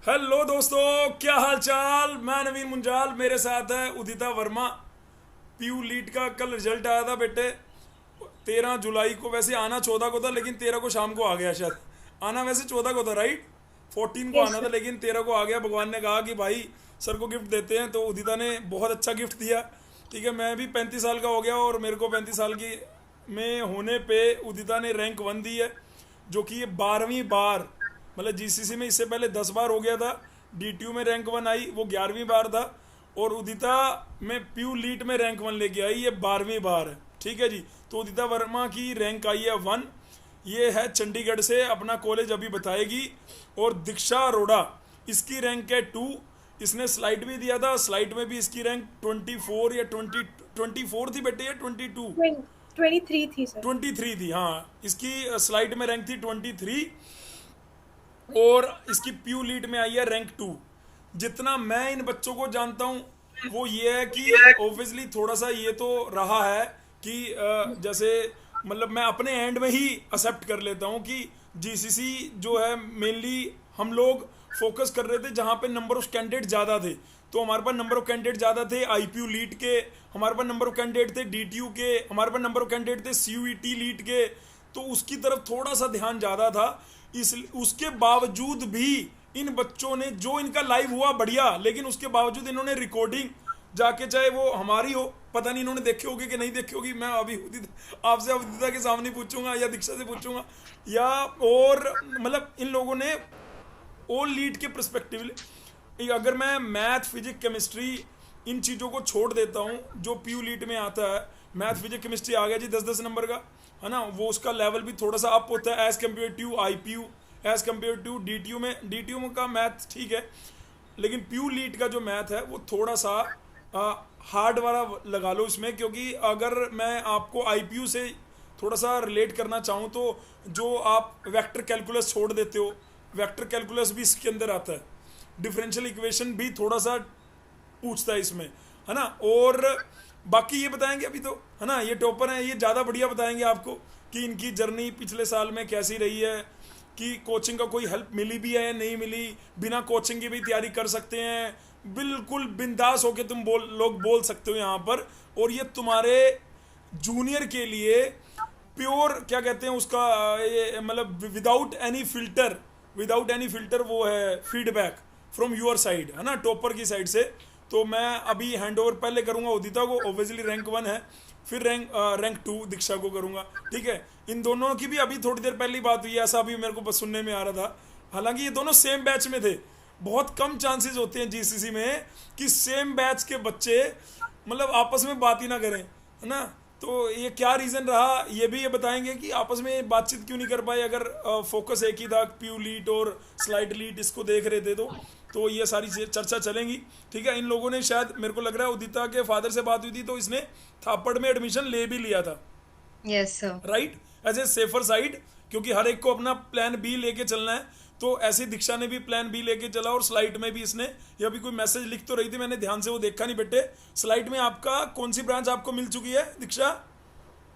Hello दोस्तों, क्या हाल चाल। मैं नवीन मुंजाल, मेरे साथ है उदिता वर्मा। पीयू लीट का कल रिजल्ट आया था बेटे, 13 जुलाई को। वैसे आना 14 को था, लेकिन 13 को शाम को आ गया शायद। आना वैसे 14 को था, राइट? 14 को यस आना था, सर। लेकिन 13 को आ गया। भगवान ने कहा कि भाई सर को गिफ्ट देते हैं, तो उदिता ने बहुत अच्छा गिफ्ट दिया। ठीक है, मैं भी 35 साल का हो गया और मेरे को 35 साल की में होने पे उदिता ने रैंक 1 दी है, जो कि ये 12वीं बार। मतलब जीसीसी में इससे पहले 10 बार हो गया था। डीटीयू में रैंक 1 आई, वो 11वीं बार था। और उदिता में पीयू लीट में रैंक 1 लेके आई, ये 12वीं बार है। ठीक है जी। तो उदिता वर्मा की रैंक आई है 1। ये है चंडीगढ़ से, अपना कॉलेज अभी बताएगी। और दीक्षा अरोड़ा, इसकी रैंक है 2। इसने स्लाइड भी दिया था, स्लाइड में भी इसकी रैंक 24 या 24 थी बेटे, या 22? 23 थी सर। 23 थी, हाँ। इसकी स्लाइड में रैंक थी 23। और इसकी प्यू लीड में आई है रैंक 2। जितना मैं इन बच्चों को जानता हूँ, वो ये है कि ऑब्वियसली थोड़ा सा ये तो रहा है कि जैसे, मतलब मैं अपने एंड में ही एक्सेप्ट कर लेता हूँ कि जीसीसी जो है, मेनली हम लोग फोकस कर रहे थे जहाँ पे नंबर ऑफ कैंडिडेट ज़्यादा थे। तो हमारे पास नंबर ऑफ कैंडिडेट ज़्यादा थे आईपीयू लीड के, हमारे पास नंबर ऑफ कैंडिडेट थे डीटीयू के, हमारे पास नंबर ऑफ कैंडिडेट थे सीयूईटी लीड के। तो उसकी तरफ थोड़ा सा ध्यान ज़्यादा था। इस उसके बावजूद भी इन बच्चों ने, जो इनका लाइव हुआ बढ़िया, लेकिन उसके बावजूद इन्होंने रिकॉर्डिंग जाके, चाहे वो हमारी हो, पता नहीं इन्होंने देखी होगी कि नहीं देखी होगी, मैं अभी आपसे उदिता के सामने पूछूंगा या दीक्षा से पूछूंगा, या और मतलब इन लोगों ने ऑल लीड के परस्पेक्टिव। अगर मैं मैथ फिजिक्स केमिस्ट्री इन चीज़ों को छोड़ देता हूँ जो पीयू लीड में आता है, मैथ फिजिक्स केमिस्ट्री आ गया जी 10-10 नंबर का, है ना? वो उसका लेवल भी थोड़ा सा अप होता है as compare to IPU, as compare to DTU में। डीटीयू का मैथ ठीक है, लेकिन पीयू लीड का जो मैथ है वो थोड़ा सा हार्ड वाला लगा लो इसमें। क्योंकि अगर मैं आपको आईपीयू से थोड़ा सा रिलेट करना चाहूँ, तो जो आप वेक्टर कैलकुलस छोड़ देते हो, वेक्टर कैलकुलस भी इसके अंदर आता है। डिफरेंशियल इक्वेशन भी थोड़ा सा पूछता है इसमें, है ना? और बाकी ये बताएंगे अभी तो, है ना, ये टॉपर हैं, ये ज़्यादा बढ़िया बताएंगे आपको कि इनकी जर्नी पिछले साल में कैसी रही है, कि कोचिंग का कोई हेल्प मिली भी है या नहीं मिली, बिना कोचिंग की भी तैयारी कर सकते हैं, बिल्कुल बिंदास होके तुम लोग बोल सकते हो यहाँ पर। और ये तुम्हारे जूनियर के लिए प्योर, क्या कहते हैं उसका, ये मतलब without any filter, without any filter वो है फीडबैक फ्रॉम यूर साइड, है ना, टॉपर की साइड से। तो मैं अभी हैंड ओवर पहले करूंगा उदिता को, ऑब्वियसली रैंक 1 है। फिर रैंक 2 दीक्षा को करूंगा। ठीक है, इन दोनों की भी अभी थोड़ी देर पहले बात हुई है, ऐसा अभी मेरे को बस सुनने में आ रहा था। हालांकि ये दोनों सेम बैच में थे। बहुत कम चांसेस होते हैं जीसीसी में कि सेम बैच के बच्चे मतलब आपस में बात ही ना करें, है ना? तो ये क्या रीज़न रहा, ये भी ये बताएंगे कि आपस में बातचीत क्यों नहीं कर पाए। अगर फोकस एक ही था, प्यू लीट और स्लाइड लीट इसको देख रहे थे, तो ये सारी चर्चा चलेंगी। ठीक है, इन लोगों ने शायद, मेरे को लग रहा है उदिता के फादर से बात हुई थी, तो इसने थापड़ में एडमिशन ले भी लिया था, yes sir. Right, as a safer side. क्योंकि हर एक को अपना प्लान बी लेके चलना है। तो ऐसे दीक्षा ने भी प्लान बी लेके चला, और स्लाइड में भी इसने, ये अभी कोई मैसेज लिख तो रही थी, मैंने ध्यान से वो देखा नहीं बेटे। स्लाइड में आपका कौन सी ब्रांच आपको मिल चुकी है दीक्षा?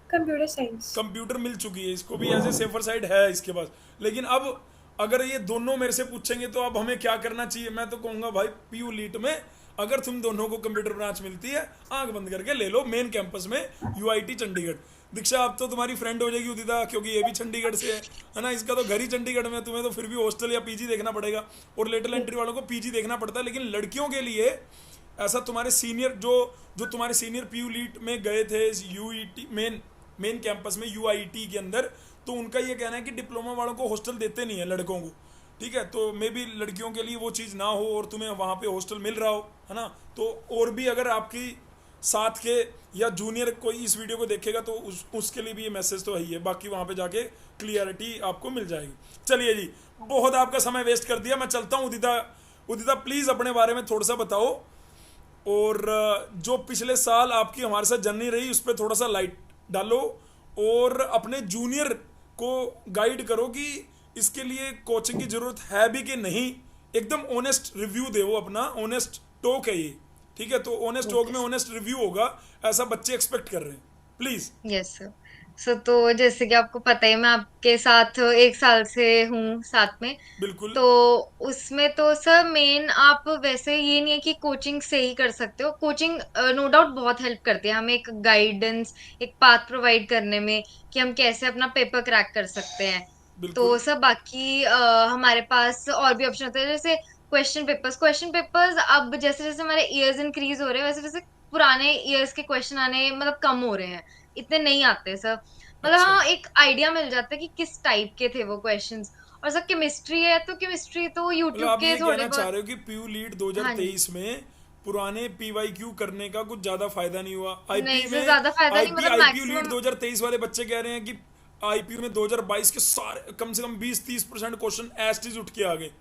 Computer science. कंप्यूटर मिल चुकी है, इसको भी एज ए सेफर साइड है इसके पास। लेकिन अब अगर ये दोनों मेरे से पूछेंगे तो अब हमें क्या करना चाहिए, मैं तो कहूँगा भाई पीयू लीट में अगर तुम दोनों को कंप्यूटर ब्रांच मिलती है, आंख बंद करके ले लो मेन कैंपस में, यूआईटी चंडीगढ़। दीक्षा अब तो तुम्हारी फ्रेंड हो जाएगी उदिता, क्योंकि ये भी चंडीगढ़ से है ना, इसका तो घर ही चंडीगढ़ में। तुम्हें तो फिर भी हॉस्टल या पीजी देखना पड़ेगा, और लेटल एंट्री वालों को पीजी देखना पड़ता है। लेकिन लड़कियों के लिए ऐसा, तुम्हारे सीनियर जो जो तुम्हारे सीनियर पीयू लीट में गए थे यूईटी मेन मेन कैंपस में, यूआईटी के अंदर, तो उनका ये कहना है कि डिप्लोमा वालों को हॉस्टल देते नहीं है लड़कों को। ठीक है, तो मे भी लड़कियों के लिए वो चीज़ ना हो और तुम्हें वहाँ पे हॉस्टल मिल रहा हो, है ना? तो और भी अगर आपकी साथ के या जूनियर कोई इस वीडियो को देखेगा, तो उसके लिए भी ये मैसेज तो है ही है। बाकी वहाँ पे जाके क्लियरिटी आपको मिल जाएगी। चलिए जी, बहुत आपका समय वेस्ट कर दिया, मैं चलता हूँ। उदिता, उदिता प्लीज़ अपने बारे में थोड़ा सा बताओ, और जो पिछले साल आपकी हमारे साथ जर्नी रही उस पर थोड़ा सा लाइट डालो, और अपने जूनियर को गाइड करो कि इसके लिए कोचिंग की ज़रूरत है भी कि नहीं। एकदम ऑनेस्ट रिव्यू दे, वो अपना ऑनेस्ट टॉक है ये। ठीक है, तो ऑनेस्ट टॉक में यस। ऑनेस्ट रिव्यू होगा, ऐसा बच्चे एक्सपेक्ट कर रहे हैं, प्लीज़। Yes sir. तो जैसे कि आपको पता ही है, मैं आपके साथ 1 साल से हूँ साथ में। बिल्कुल। तो उसमें तो सर मेन आप वैसे ये नहीं है कि कोचिंग से ही कर सकते हो। कोचिंग नो डाउट बहुत हेल्प करती है हमें, एक गाइडेंस, एक पाथ प्रोवाइड करने में कि हम कैसे अपना पेपर क्रैक कर सकते हैं। तो बिल्कुल। सर बाकी हमारे पास और भी ऑप्शन होते हैं, जैसे क्वेश्चन पेपर्स अब जैसे जैसे हमारे ईयर्स इंक्रीज हो रहे हैं, वैसे वैसे पुराने ईयर्स के क्वेश्चन आने मतलब कम हो रहे हैं, इतने नहीं आते सर। मतलब अच्छा। हाँ, एक आइडिया मिल जाता है कि किस टाइप के थे वो क्वेश्चंस। और सर केमिस्ट्री है तो केमिस्ट्री तो मतलब यूट्यूब आप के ये थोड़े कहना चाह बहुत। रहे हो कि पीयू लीड हाँ जी। 2023 में पुराने पीवाईक्यू करने का कुछ ज्यादा फायदा नहीं हुआ आईपी नहीं सर, में? ज्यादा फायदा नहीं, आईपी मतलब आईपीयू लीड मैक्सिमम। 2023 वाले बच्चे कह रहे हैं कि आईपीयू में 2022 के सारे कम से कम 20-30% क्वेश्चन एज इट उठ के आ गए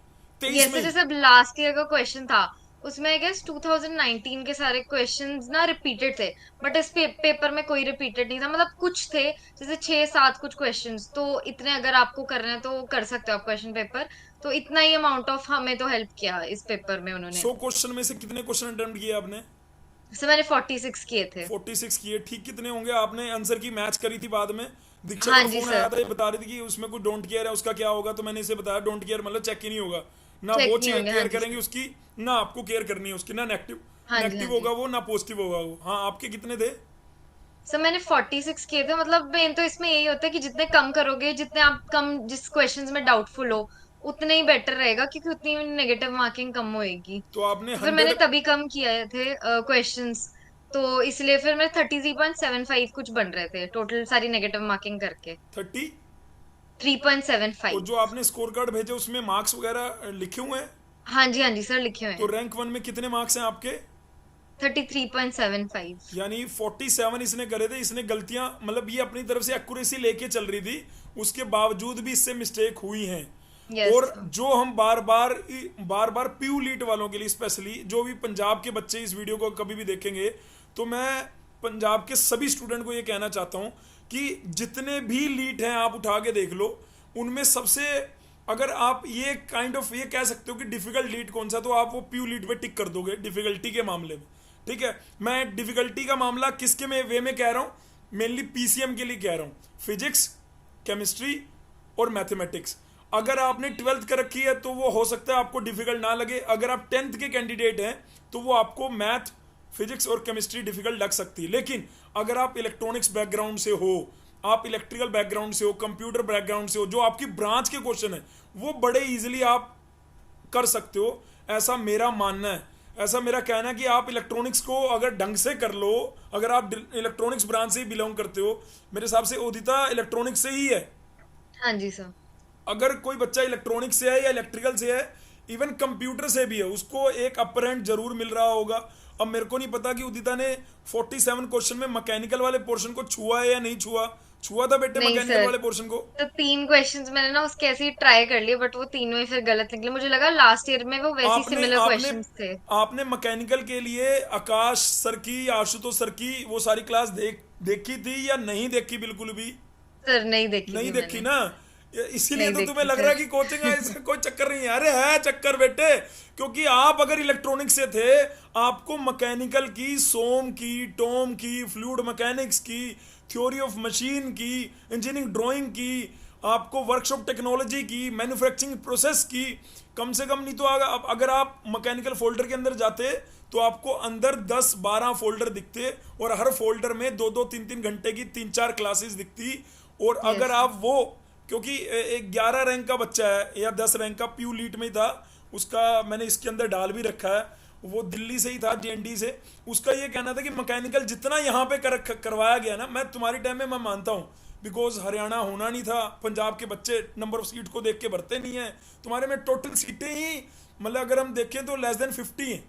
23 में जैसे ही। जैसे अब लास्ट ईयर का क्वेश्चन था, उसमें आई गेस 2019 के सारे क्वेश्चंस ना रिपीटेड थे। बट इस पेपर में कोई रिपीटेड नहीं था, मतलब कुछ थे, जैसे 6-7 कुछ क्वेश्चंस। तो इतने अगर आपको करना है तो कर सकते हो आप क्वेश्चन पेपर। तो इतना ही अमाउंट ऑफ हमें तो हेल्प किया इस पेपर में उन्होंने। 100 क्वेश्चन में से कितने क्वेश्चन अटेम्प्ट किए आपने? सर मैंने 46 किए थे। 46 किए, ठीक कितने होंगे? आपने आंसर की मैच करी थी बाद में? दीक्षा हाँ का जी फोन आया सर। था, ये बता रही थी कि उसमें कुछ डोंट केयर है, उसका क्या होगा? तो मैंने इसे बताया डोंट केयर मतलब चेक ही नहीं होगा ना, चेक वो नहीं होंगे, हाँ केयर जी करेंगे सर। उसकी, ना आपको केयर करनी है उसकी, ना नेगेटिव हाँ जी, नेगेटिव हाँ होगा जी। वो, ना पॉजिटिव होगा वो। हाँ, आपके कितने थे? सर मैंने 46 किए थे। मतलब मेन तो इसमें यही होता है कि जितने कम करोगे, जितने आप कम जिस क्वेश्चंस में डाउटफुल हो, उतने ही बेटर रहेगा, क्योंकि उतनी नेगेटिव मार्किंग कम होएगी। तो आपने तो फिर मैंने 100? तभी कम किए थे क्वेश्चंस। तो इसलिए फिर मैं 33.75 कुछ बन रहे थे टोटल सारी नेगेटिव मार्किंग करके। 30? और 3.75। जो आपने स्कोर कार्ड भेजे उसमें मार्क्स वगैरह लिखे हुए हैं? हाँ जी सर, लिखे हुए तो हैं। रैंक वन में कितने मार्क्स हैं आपके? 33.75। यानी 47 इसने करे थे। इसने गलतियां मतलब ये अपनी तरफ से एक्यूरेसी लेके चल रही थी, उसके बावजूद भी इससे मिस्टेक हुई हैं। यस। और जो हम बार बार पीयू लीट वालों के लिए स्पेशली, जो भी पंजाब के बच्चे इस वीडियो को कभी भी देखेंगे, तो मैं पंजाब के सभी स्टूडेंट को ये कहना चाहता हूँ कि जितने भी लीट हैं आप उठा के देख लो, उनमें सबसे, अगर आप ये काइंड ऑफ ये कह सकते हो कि डिफिकल्ट लीट कौन सा, तो आप वो पीयू लीट पे टिक कर दोगे डिफिकल्टी के मामले में। ठीक है, मैं डिफिकल्टी का मामला किसके में वे में कह रहा हूँ, मेनली पीसीएम के लिए कह रहा हूँ, फिजिक्स, केमिस्ट्री और मैथमेटिक्स। अगर आपने 12th कर रखी है तो वो हो सकता है आपको डिफिकल्ट ना लगे, अगर आप 10th के कैंडिडेट हैं तो वो आपको मैथ, फिजिक्स और केमिस्ट्री डिफिकल्ट लग सकती है। लेकिन अगर आप इलेक्ट्रॉनिक्स बैकग्राउंड से हो, आप इलेक्ट्रिकल बैकग्राउंड से हो, कंप्यूटर बैकग्राउंड से हो, जो आपकी ब्रांच के क्वेश्चन है वो बड़े इजीली आप कर सकते हो, ऐसा मेरा मानना है। ऐसा मेरा कहना है कि आप इलेक्ट्रॉनिक्स को अगर ढंग से कर लो, अगर आप इलेक्ट्रॉनिक्स ब्रांच से ही बिलोंग करते हो, मेरे हिसाब से उदिता इलेक्ट्रॉनिक्स से ही है। हाँ जी सर। अगर कोई बच्चा इलेक्ट्रॉनिक्स से है या इलेक्ट्रिकल से है, इवन कंप्यूटर से भी है, उसको एक अपर हैंड जरूर मिल रहा होगा। अब मेरे को नहीं पता कि उदिता ने 47 क्वेश्चन में मैकेनिकल वाले पोर्शन को छुआ है या नहीं छुआ। छुआ था बेटे नहीं मैकेनिकल सर, वाले पोर्शन को? तो 3 क्वेश्चंस मैंने ना उसके ऐसे ही ट्राई कर लिए, बट वो तीनों ही फिर गलत निकले। मुझे लगा लास्ट ईयर में वो वैसी आपने सिमिलर आपने क्वेश्चंस थे। आपने मैकेनिकल के लिए आकाश सर की, आशुतोष सर की वो सारी क्लास देखी थी या नहीं देखी बिल्कुल भी? सर नहीं देखी नहीं थी देखी मैंने। ना, इसीलिए नहीं तो तुम्हें देखी लग रहा सर। है कि कोचिंग है, इसका कोई चक्कर नहीं है। अरे है चक्कर बेटे, क्योंकि आप अगर इलेक्ट्रॉनिक्स से थे, आपको मैकेनिकल की, सोम की, टॉम की, फ्लूइड मैकेनिक्स की, थ्योरी ऑफ मशीन की, इंजीनियरिंग ड्राइंग की, आपको वर्कशॉप टेक्नोलॉजी की, मैन्युफैक्चरिंग प्रोसेस की, कम से कम नहीं तो अगर आप मैकेनिकल फोल्डर के अंदर जाते तो आपको अंदर 10-12 फोल्डर दिखते, और हर फोल्डर में 2-2 3-3 घंटे की 3-4 क्लासेस दिखती। और अगर यस। आप वो, क्योंकि एक 11 रैंक का बच्चा है या 10 रैंक का, पीयू लीट में ही था उसका, मैंने इसके अंदर डाल भी रखा है, वो दिल्ली से ही था, डीएनडी से। उसका ये कहना था कि मैकेनिकल जितना यहाँ पे करवाया गया ना, मैं तुम्हारी टाइम में मैं मानता हूँ, बिकॉज हरियाणा होना नहीं था, पंजाब के बच्चे नंबर ऑफ सीट को देख के भरते नहीं है, तुम्हारे में टोटल सीटें ही मतलब अगर हम देखें तो लेस देन 50 हैं।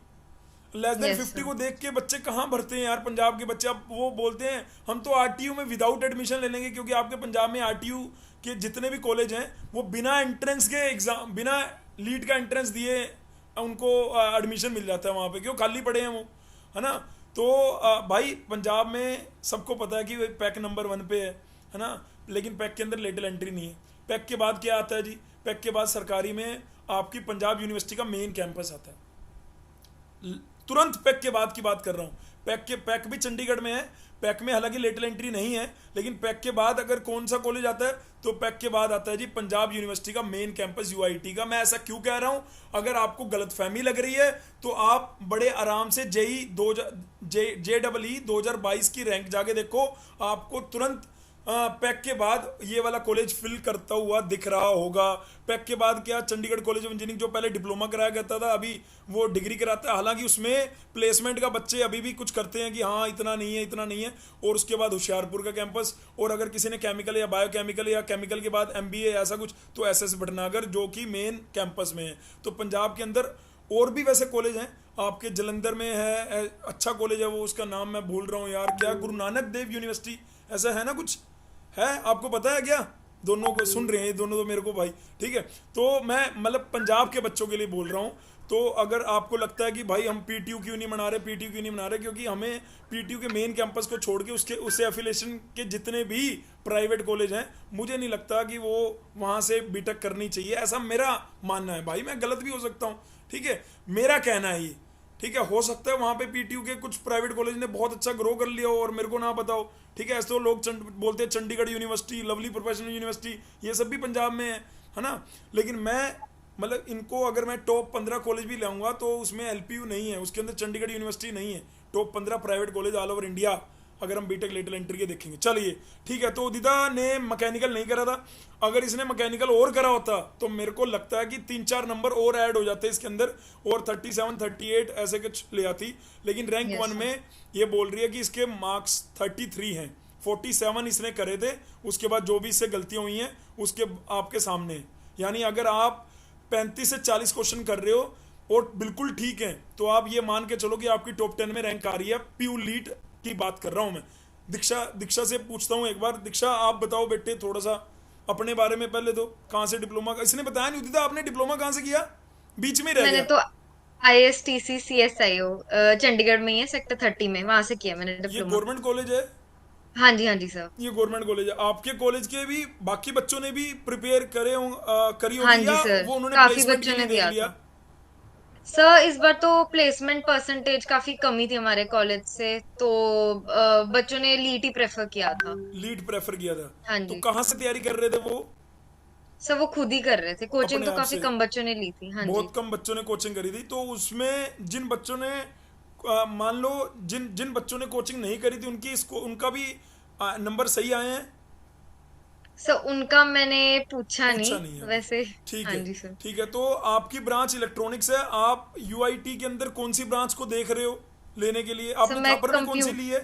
Less than yes 50 sir. को देख के बच्चे कहाँ भरते हैं यार पंजाब के बच्चे। अब वो बोलते हैं हम तो आरटीयू में विदाउट एडमिशन ले लेंगे, क्योंकि आपके पंजाब में आरटीयू के जितने भी कॉलेज हैं वो बिना एंट्रेंस के एग्जाम, बिना लीड का एंट्रेंस दिए उनको एडमिशन मिल जाता है वहाँ पे, क्यों खाली पड़े हैं वो, है ना। तो भाई पंजाब में सबको पता है कि पैक नंबर 1 पे है ना, लेकिन पैक के अंदर लेटल एंट्री नहीं है। पैक के बाद क्या आता है जी? पैक के बाद सरकारी में आपकी पंजाब यूनिवर्सिटी का मेन कैंपस आता है। तुरंत पैक के बाद की बात कर रहा हूँ। पैक भी चंडीगढ़ में है। पैक में हालांकि लेटरल एंट्री नहीं है, लेकिन पैक के बाद अगर कौन सा कॉलेज आता है तो पैक के बाद आता है जी पंजाब यूनिवर्सिटी का मेन कैंपस यूआईटी का। मैं ऐसा क्यों कह रहा हूं, अगर आपको गलतफहमी लग रही है तो आप बड़े आराम से JEE 2022 की रैंक जाके देखो, आपको तुरंत पैक के बाद ये वाला कॉलेज फिल करता हुआ दिख रहा होगा। पैक के बाद क्या चंडीगढ़ कॉलेज ऑफ इंजीनियरिंग जो पहले डिप्लोमा कराया करता था अभी वो डिग्री कराता है। हालांकि उसमें प्लेसमेंट का बच्चे अभी भी कुछ करते हैं कि हाँ इतना नहीं है इतना नहीं है। और उसके बाद होशियारपुर का कैंपस, और अगर किसी ने केमिकल या बायोकेमिकल या केमिकल के बाद MBA ऐसा कुछ तो SS भटनागर जो कि मेन कैंपस में है। तो पंजाब के अंदर और भी वैसे कॉलेज हैं, आपके जलंधर में है अच्छा कॉलेज है, वो उसका नाम मैं भूल रहा हूँ यार, क्या गुरु नानक देव यूनिवर्सिटी ऐसा है ना कुछ है, आपको पता है क्या? दोनों को सुन रहे हैं दोनों तो मेरे को भाई, ठीक है। तो मैं मतलब पंजाब के बच्चों के लिए बोल रहा हूँ। तो अगर आपको लगता है कि भाई हम PTU क्यों नहीं मना रहे, क्योंकि हमें PTU के मेन कैंपस को छोड़ के उससे एफिलेशन के जितने भी प्राइवेट कॉलेज हैं मुझे नहीं लगता कि वो वहाँ से बीटेक करनी चाहिए, ऐसा मेरा मानना है। भाई मैं गलत भी हो सकता हूँ, ठीक है, मेरा कहना है ये, ठीक है। हो सकता है वहाँ पे PTU के कुछ प्राइवेट कॉलेज ने बहुत अच्छा ग्रो कर लिया हो और मेरे को ना पता हो, ठीक है। ऐसे तो लोग बोलते हैं Chandigarh university, lovely professional university, ये सब भी पंजाब में है ना। लेकिन मैं मतलब इनको अगर मैं टॉप 15 कॉलेज भी लाऊंगा तो उसमें LPU नहीं है, उसके अंदर चंडीगढ़ यूनिवर्सिटी नहीं है। Top 15 private college all over India अगर हम बीटेक लेटरल एंट्री के देखेंगे। चलिए ठीक है, तो उदिता ने मैकेनिकल नहीं करा था, अगर इसने मैकेनिकल और करा होता तो मेरे को लगता है कि 3-4 नंबर और ऐड हो जाते इसके अंदर और 37-38 ऐसे कुछ ले आती। लेकिन रैंक 1 में ये बोल रही है कि इसके मार्क्स 33 हैं, 47 इसने करे थे, उसके बाद जो भी इससे गलतियां हुई हैं उसके आपके सामने है। यानी अगर आप 35 से 40 क्वेश्चन कर रहे हो और बिल्कुल ठीक है तो आप ये मान के चलो कि आपकी टॉप 10 में रैंक आ रही है। PU लीड की बात कर रहा हूं मैं। दीक्षा से पूछता हूं एक बार, दीक्षा आप बताओ बेटे थोड़ा सा अपने बारे में पहले, तो कहाँ से डिप्लोमा, इसने बताया नहीं उदिता आपने डिप्लोमा कहाँ से किया, बीच में रह मैंने गया। तो ISTC CSIO चंडीगढ़ में ही है, सेक्टर 30 में, वहां से किया मैंने ये डिप्लोमा। गवर्नमेंट कॉलेज है? हाँ जी सर। ये गवर्नमेंट कॉलेज है। आपके कॉलेज के भी बाकी बच्चों ने भी प्रिपेयर करी हाँ होगी जी या सर, वो उन्होंने काफी प्लेसमेंट के बच्चों लिए ने देख दिया लिया? था सर। इस बार तो प्लेसमेंट परसेंटेज काफी कमी थी हमारे कॉलेज से, तो बच्चों ने लीट ही प्रेफर किया था। लीड प्रेफर किया था? हाँ तो जी कहाँ से तैयारी कर रहे थे वो? सर, वो खुद ही कर रहे थे, कोचिंग अपने तो आप काफी से? कम बच्चों ने ली थी। हाँ जी। बहुत कम बच्चों ने कोचिंग करी थी। तो उसमें जिन बच्चों ने मान लो जिन जिन बच्चों ने कोचिंग नहीं करी थी उनका भी नंबर सही आए हैं? सर उनका मैंने पूछा पूछा नहीं नहीं है, वैसे। ठीक हाँ है। जी सर। ठीक है, तो आपकी ब्रांच इलेक्ट्रॉनिक्स है, आप UIT के अंदर कौन सी ब्रांच को देख रहे हो लेने के लिए? सर आपने मैं थापर में कौन सी ली है?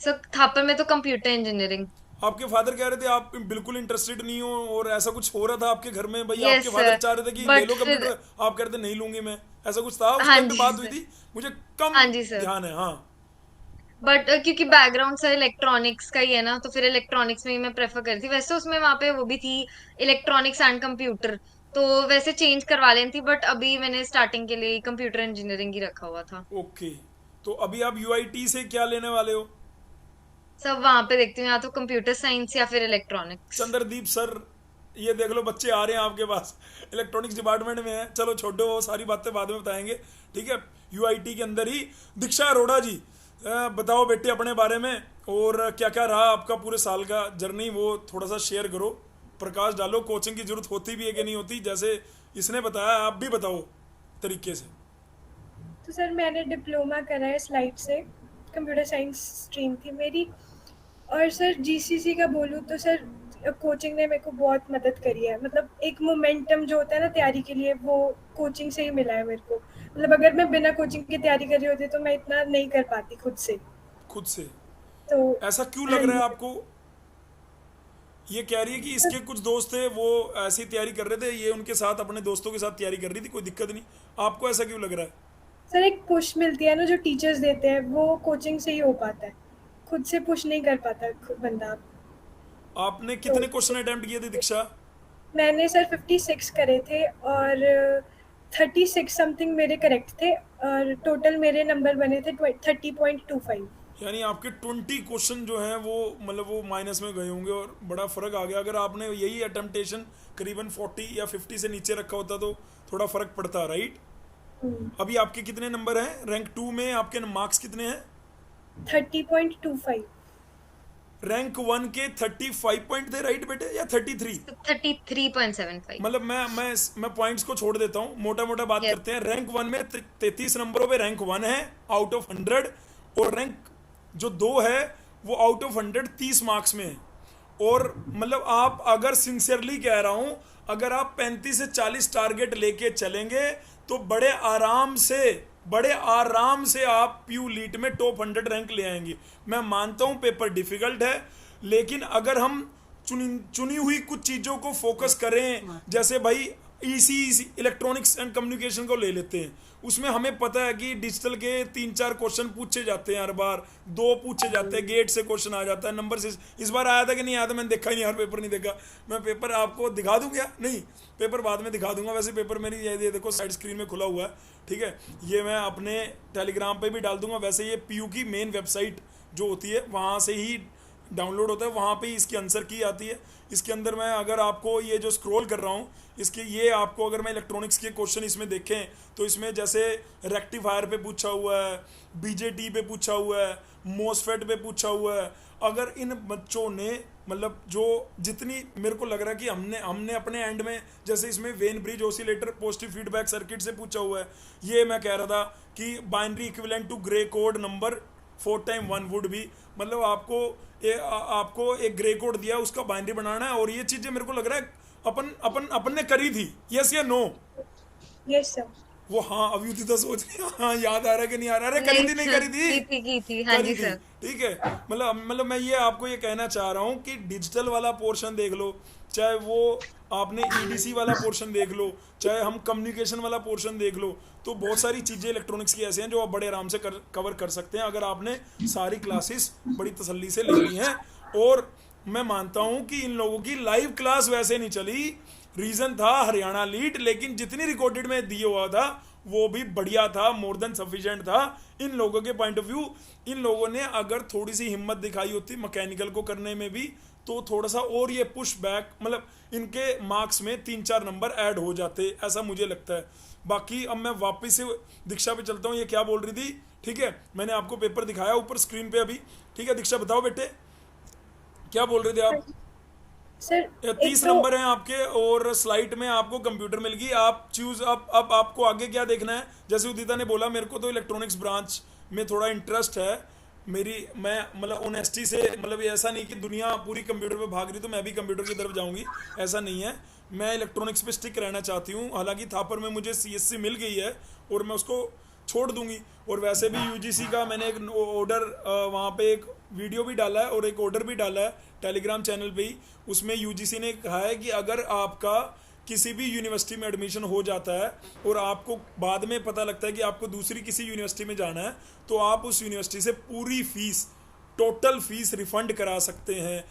सर थापर में तो कंप्यूटर इंजीनियरिंग। आपके फादर कह रहे थे आप बिल्कुल इंटरेस्टेड नहीं हो और ऐसा कुछ हो रहा था आपके घर में भाई? यस आपके फादर सर, चाह रहे थे कि ले बट लो फिर कंप्यूटर, आप कह रहे थे नहीं लूंगी मैं, ऐसा कुछ था उस हाँ टाइम पे जी बात हुई सर। थी? मुझे कम हाँ जी सर। ध्यान है। हाँ बट क्योंकि बैकग्राउंड सर इलेक्ट्रॉनिक्स का ही है ना, तो फिर इलेक्ट्रॉनिक्स में ही मैं प्रेफर करती थी। वैसे उसमें वहां पे वो भी थी इलेक्ट्रॉनिक्स एंड कंप्यूटर, तो वैसे चेंज करवा लेनी थी, बट अभी मैंने स्टार्टिंग के लिए कंप्यूटर इंजीनियरिंग ही रखा हुआ था। ओके, तो अभी आप UIT से क्या लेने वाले हो? सब वहां पे देखती हूँ, या तो कंप्यूटर साइंस या फिर इलेक्ट्रॉनिक्स। चंद्रदीप सर, ये देख लो बच्चे आ रहे हैं आपके पास, इलेक्ट्रॉनिक्स डिपार्टमेंट में है। चलो छोड़ो वो सारी बातें बाद में बताएंगे, ठीक है। UIT के अंदर ही दीक्षा अरोड़ा जी, बताओ बेटे अपने बारे में और क्या क्या रहा आपका पूरे साल का जर्नी, वो थोड़ा सा शेयर करो, प्रकाश डालो। कोचिंग की जरूरत होती भी है कि नहीं होती, जैसे इसने बताया आप भी बताओ तरीके से। तो सर मैंने डिप्लोमा करा है स्लाइड से, कंप्यूटर साइंस स्ट्रीम थी मेरी। और सर GCC का बोलूँ तो सर कोचिंग ने मेरे को बहुत मदद करी है। मतलब एक मोमेंटम जो होता है ना तैयारी के लिए, वो कोचिंग से ही मिला है मेरे को। मतलब अगर मैं बिना कोचिंग की तैयारी कर रही होती तो मैं इतना नहीं कर पाती खुद से। तो ऐसा क्यों हाँ लग रहा है जी। आपको? ये कह रही है कि इसके कुछ दोस्त थे वो ऐसी तैयारी कर रहे थे, ये उनके साथ अपने दोस्तों के साथ तैयारी कर रही थी, कोई दिक्कत नहीं। आपको ऐसा क्यों लग रहा है? सर एक पुश मिलती है ना जो टीचर्स देते हैं, वो कोचिंग से ही हो पाता है, खुद से पुश नहीं कर पाता बंदा। आपने तो कितने क्वेश्चन अटेम्प्ट किए थे दीक्षा? मैंने सर 56 करे थे और 36 समथिंग मेरे करेक्ट थे और टोटल मेरे नंबर बने थे 30.25। यानी आपके 20 क्वेश्चन जो हैं वो मतलब वो माइनस में गए होंगे और बड़ा फर्क आ गया। अगर आपने यही अटेम्प्टेशन करीबन 40 या 50 से नीचे रखा होता तो थोड़ा फर्क पड़ता, राइट? अभी आपके कितने नंबर हैं रैंक 2 में, आपके मार्क्स कितने हैं? 30.25। रैंक 1 के 35 पॉइंट थे राइट बेटे, या 33? 33.75। मतलब मैं पॉइंट्स को छोड़ देता हूँ, मोटा मोटा बात यस। करते हैं। रैंक 1 में 33 नंबरों पे रैंक 1 है आउट ऑफ 100, और रैंक जो 2 है वो आउट ऑफ 100 30 मार्क्स में है। और मतलब आप, अगर सिंसियरली कह रहा हूँ, अगर आप 35 से 40 टारगेट लेके चलेंगे तो बड़े आराम से आप पीयू लीट में टॉप 100 रैंक ले आएंगे। मैं मानता हूँ पेपर डिफिकल्ट है, लेकिन अगर हम चुनी हुई कुछ चीज़ों को फोकस करें, जैसे भाई इसी इलेक्ट्रॉनिक्स एंड कम्युनिकेशन को ले लेते हैं, उसमें हमें पता है कि डिजिटल के 3-4 क्वेश्चन पूछे जाते हैं, हर बार 2 पूछे जाते हैं, गेट से क्वेश्चन आ जाता है, नंबर से। इस बार आया था कि नहीं आया था, मैंने देखा ही नहीं, हर पेपर नहीं देखा। मैं पेपर आपको दिखा दूँ क्या? नहीं, पेपर बाद में दिखा दूंगा। वैसे पेपर मेरी ये देखो साइड स्क्रीन में खुला हुआ है, ठीक है, ये मैं अपने टेलीग्राम पे भी डाल दूंगा। वैसे ये पीयू की मेन वेबसाइट जो होती है वहाँ से ही डाउनलोड होता है, वहाँ पे ही इसकी आंसर की आती है। इसके अंदर मैं अगर आपको ये जो स्क्रॉल कर रहा हूँ, इसके ये आपको अगर मैं इलेक्ट्रॉनिक्स के क्वेश्चन इसमें देखें तो इसमें जैसे रेक्टिफायर पे पूछा हुआ है, बीजेटी पे पूछा हुआ है, मोसफेट पे पूछा हुआ है। अगर इन बच्चों ने मतलब जो जितनी मेरे को लग रहा है कि हमने अपने एंड में, जैसे इसमें Wien bridge oscillator positive feedback circuit से पूछा हुआ है, ये मैं कह रहा था कि binary equivalent to gray code number 4 time 1 would भी, मतलब आपको एक ग्रे कोड दिया, उसका बाइनरी बनाना है। और ये चीजें मेरे को लग रहा है अपन ने करी थी, यस या नो? Yes sir. वो हाँ, अभी उदिता सोच रही है, हाँ याद आ रहा है कि नहीं आ रहा है? करी थी नहीं करी थी? की थी, हाँ करी जी थी, सर। ठीक है। मतलब मैं ये आपको ये कहना चाह रहा हूँ कि डिजिटल वाला पोर्शन देख लो, चाहे वो आपने ईडीसी वाला पोर्शन देख लो, चाहे हम कम्युनिकेशन वाला पोर्शन देख लो, तो बहुत सारी चीज़ें इलेक्ट्रॉनिक्स की ऐसी हैं जो आप बड़े आराम से कवर कर सकते हैं, अगर आपने सारी क्लासेस बड़ी तसल्ली से ले ली हैं। और मैं मानता हूं कि इन लोगों की लाइव क्लास वैसे नहीं चली, रीजन था हरियाणा लीड, लेकिन जितनी रिकॉर्डेड में दिए हुआ था वो भी बढ़िया था, मोर देन सफिशिएंट था इन लोगों के पॉइंट ऑफ व्यू। इन लोगों ने अगर थोड़ी सी हिम्मत दिखाई होती मैकेनिकल को करने में भी, तो थोड़ा सा और ये पुश बैक, मतलब इनके मार्क्स में 3-4 नंबर ऐड हो जाते, ऐसा मुझे लगता है। बाकी अब मैं वापस से दीक्षा पे चलता हूँ, ये क्या बोल रही थी? ठीक है, मैंने आपको पेपर दिखाया ऊपर स्क्रीन पे अभी, ठीक है। दीक्षा बताओ बेटे, क्या बोल रहे थे आप? सर 30 नंबर हैं आपके, और स्लाइड में आपको कंप्यूटर मिल गई, आप चूज। अब आपको आगे क्या देखना है? जैसे उदिता ने बोला, मेरे को तो इलेक्ट्रॉनिक्स ब्रांच में थोड़ा इंटरेस्ट है, मैं मतलब ऑनेस्टी से, मतलब ऐसा नहीं कि दुनिया पूरी कंप्यूटर पे भाग रही तो मैं भी कंप्यूटर की तरफ जाऊंगी, ऐसा नहीं है। मैं इलेक्ट्रॉनिक्स पे स्टिक रहना चाहती हूँ। हालांकि थापर में मुझे सीएससी मिल गई है और मैं उसको छोड़ दूंगी। और वैसे भी यूजीसी का मैंने एक ऑर्डर, वहाँ पे एक वीडियो भी डाला है और एक ऑर्डर भी डाला है टेलीग्राम चैनल पे ही। उसमें यूजीसी ने कहा है कि अगर आपका किसी भी यूनिवर्सिटी में एडमिशन हो जाता है और आपको बाद में पता लगता है कि आपको दूसरी किसी यूनिवर्सिटी में जाना है, तो आप उस यूनिवर्सिटी से पूरी फीस, टोटल फीस रिफंड करा सकते हैं।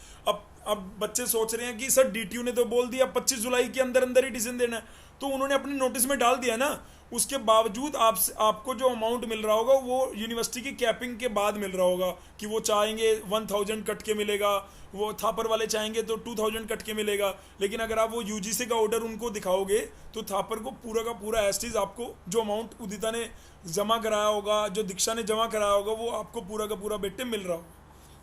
अब बच्चे सोच रहे हैं कि सर डीटीयू ने तो बोल दिया 25 जुलाई के अंदर अंदर ही डिसीजन देना है, तो उन्होंने अपने नोटिस में डाल दिया ना। उसके बावजूद आपको जो अमाउंट मिल रहा होगा वो यूनिवर्सिटी की कैपिंग के बाद मिल रहा होगा, कि वो चाहेंगे 1000 कट के मिलेगा, वो थापर वाले चाहेंगे तो 2000 कट के मिलेगा। लेकिन अगर आप वो यूजीसी का ऑर्डर उनको दिखाओगे तो थापर को पूरा का पूरा एस्टीज आपको जो अमाउंट उदिता ने जमा कराया होगा, जो दीक्षा ने जमा कराया होगा, वो आपको पूरा का पूरा बेटे मिल रहा होगा,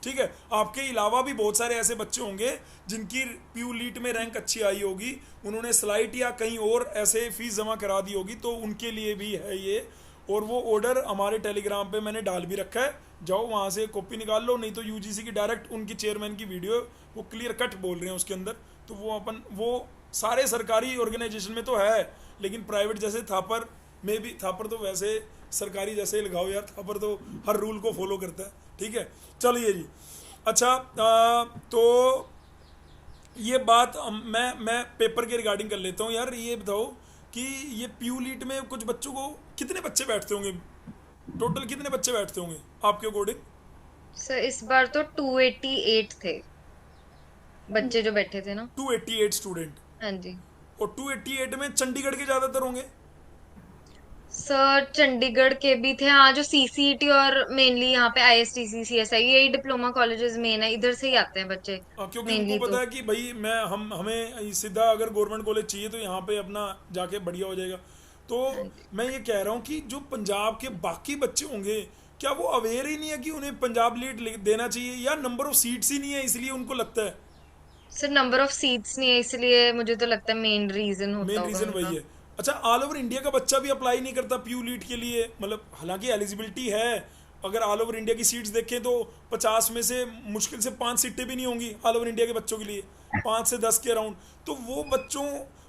ठीक है। आपके अलावा भी बहुत सारे ऐसे बच्चे होंगे जिनकी पीयू लीट में रैंक अच्छी आई होगी, उन्होंने स्लाइट या कहीं और ऐसे फीस जमा करा दी होगी, तो उनके लिए भी है ये। और वो ऑर्डर हमारे टेलीग्राम पे मैंने डाल भी रखा है, जाओ वहाँ से कॉपी निकाल लो, नहीं तो यूजीसी की डायरेक्ट उनकी चेयरमैन की वीडियो, वो क्लियर कट बोल रहे हैं उसके अंदर। तो वो सारे सरकारी ऑर्गेनाइजेशन में तो है, लेकिन प्राइवेट जैसे थापर में भी, थापर तो वैसे सरकारी जैसे ही लगाओ यार, थापर तो हर रूल को फॉलो करता है, ठीक है। चलिए जी, अच्छा तो ये बात मैं पेपर के रिगार्डिंग कर लेता हूँ यार। ये बताओ कि ये पीयू लीट में कुछ बच्चों को कितने बच्चे बैठते होंगे, टोटल कितने बच्चे बैठते होंगे आपके अकॉर्डिंग? सर इस बार तो 288 थे बच्चे जो बैठे थे ना। 288 स्टूडेंट? हाँ जी और 288 में चंडीगढ़ के ज्यादातर होंगे? सर, चंडीगढ़ के भी थे हाँ, जो सीसीईटी और मेनली यहाँ पे आईएसटीसी सीएसआई यही डिप्लोमा कॉलेजेस मेन है, इधर से ही आते हैं बच्चे क्योंकि उनको मेनली पता तो। है कि भाई हमें सीधा अगर गवर्नमेंट कॉलेज चाहिए तो यहाँ पे अपना जाके बढ़िया हो जाएगा। तो हाँ जी मैं ये कह रहा हूँ कि जो पंजाब के बाकी बच्चे होंगे, क्या वो अवेयर ही नहीं है कि उन्हें पंजाब लीड देना चाहिए, या नंबर ऑफ सीट्स ही नहीं है इसलिए उनको लगता है? सर, नंबर ऑफ सीट्स नहीं है इसलिए मुझे तो लगता है मेन रीजन होता मेन होगा रीजन वही उनका। है। अच्छा, ऑल ओवर इंडिया का बच्चा भी अप्लाई नहीं करता पीयू लीड के लिए? मतलब हालांकि एलिजिबिलिटी है, अगर ऑल ओवर इंडिया की सीट्स देखें तो 50 में से मुश्किल से 5 सीटें भी नहीं होंगी ऑल ओवर इंडिया के बच्चों के लिए, 5 से 10 के अराउंड। तो वो बच्चों,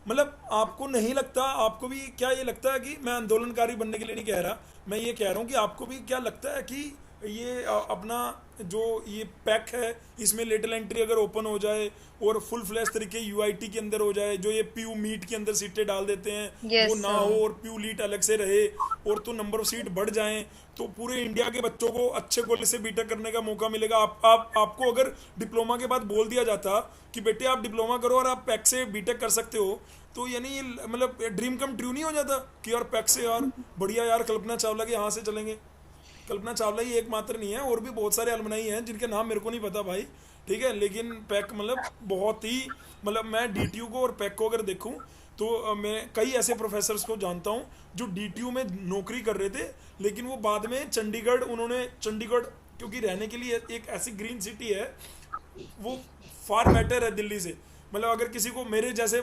मतलब आपको नहीं लगता, आपको भी क्या ये लगता है कि, मैं आंदोलनकारी बनने के लिए नहीं कह रहा, मैं ये कह रहा हूँ कि आपको भी क्या लगता है कि ये अपना जो ये पैक है इसमें लेटल एंट्री अगर ओपन हो जाए और फुल फ्लैश तरीके यूआईटी के अंदर हो जाए, जो ये पीयू मीट के अंदर सीटें डाल देते हैं वो यस ना सर। हो और पीयू लीट अलग से रहे, और तो नंबर ऑफ सीट बढ़ जाएं, तो पूरे इंडिया के बच्चों को अच्छे कॉलेज से बीटेक करने का मौका मिलेगा। आपको अगर डिप्लोमा के बाद बोल दिया जाता कि बेटे आप डिप्लोमा करो और आप पैक से बीटेक कर सकते हो, तो यानी ये मतलब ड्रीम कम ट्रू नहीं हो जाता कि यार पैक से यार बढ़िया, यार कल्पना चावला के यहाँ से चलेंगे। कल्पना चावला ही एकमात्र नहीं है, और भी बहुत सारे अलमनाई हैं जिनके नाम मेरे को नहीं पता भाई, ठीक है, लेकिन पैक मतलब बहुत ही, मतलब मैं डीटीयू को और पैक को अगर देखूं तो मैं कई ऐसे प्रोफेसर्स को जानता हूं जो डीटीयू में नौकरी कर रहे थे, लेकिन वो बाद में चंडीगढ़, उन्होंने चंडीगढ़ क्योंकि रहने के लिए एक ऐसी ग्रीन सिटी है, वो फार बेटर है दिल्ली से। मतलब अगर किसी को मेरे जैसे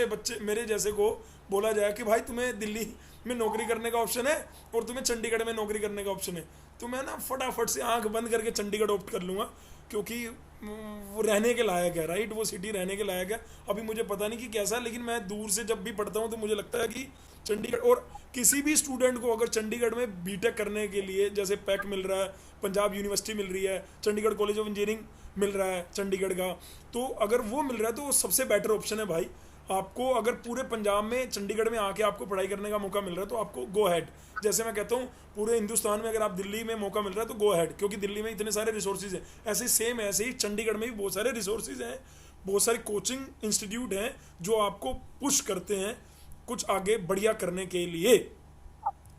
बच्चे, मेरे जैसे को बोला जाए कि भाई तुम्हें दिल्ली में नौकरी करने का ऑप्शन है और तुम्हें चंडीगढ़ में नौकरी करने का ऑप्शन है, तो मैं ना फटाफट से आंख बंद करके चंडीगढ़ ऑप्ट कर लूँगा, क्योंकि वो रहने के लायक है, राइट, वो सिटी रहने के लायक है। अभी मुझे पता नहीं कि कैसा है, लेकिन मैं दूर से जब भी पढ़ता हूँ तो मुझे लगता है कि चंडीगढ़, और किसी भी स्टूडेंट को अगर चंडीगढ़ में बीटेक करने के लिए जैसे पैक मिल रहा है, पंजाब यूनिवर्सिटी मिल रही है, चंडीगढ़ कॉलेज ऑफ इंजीनियरिंग मिल रहा है चंडीगढ़ का, तो अगर वो मिल रहा है तो वो सबसे बेटर ऑप्शन है भाई। आपको अगर पूरे पंजाब में चंडीगढ़ में आके आपको पढ़ाई करने का मौका मिल रहा है तो आपको गो हैड। जैसे मैं कहता हूँ पूरे हिंदुस्तान में अगर आप दिल्ली में मौका मिल रहा है तो गो हैड, क्योंकि दिल्ली में इतने सारे रिसोर्सेज हैं। ऐसे सेम ऐसे ही चंडीगढ़ में भी बहुत सारे रिसोर्सेज हैं, बहुत सारे कोचिंग इंस्टीट्यूट हैं जो आपको पुश करते हैं कुछ आगे बढ़िया करने के लिए।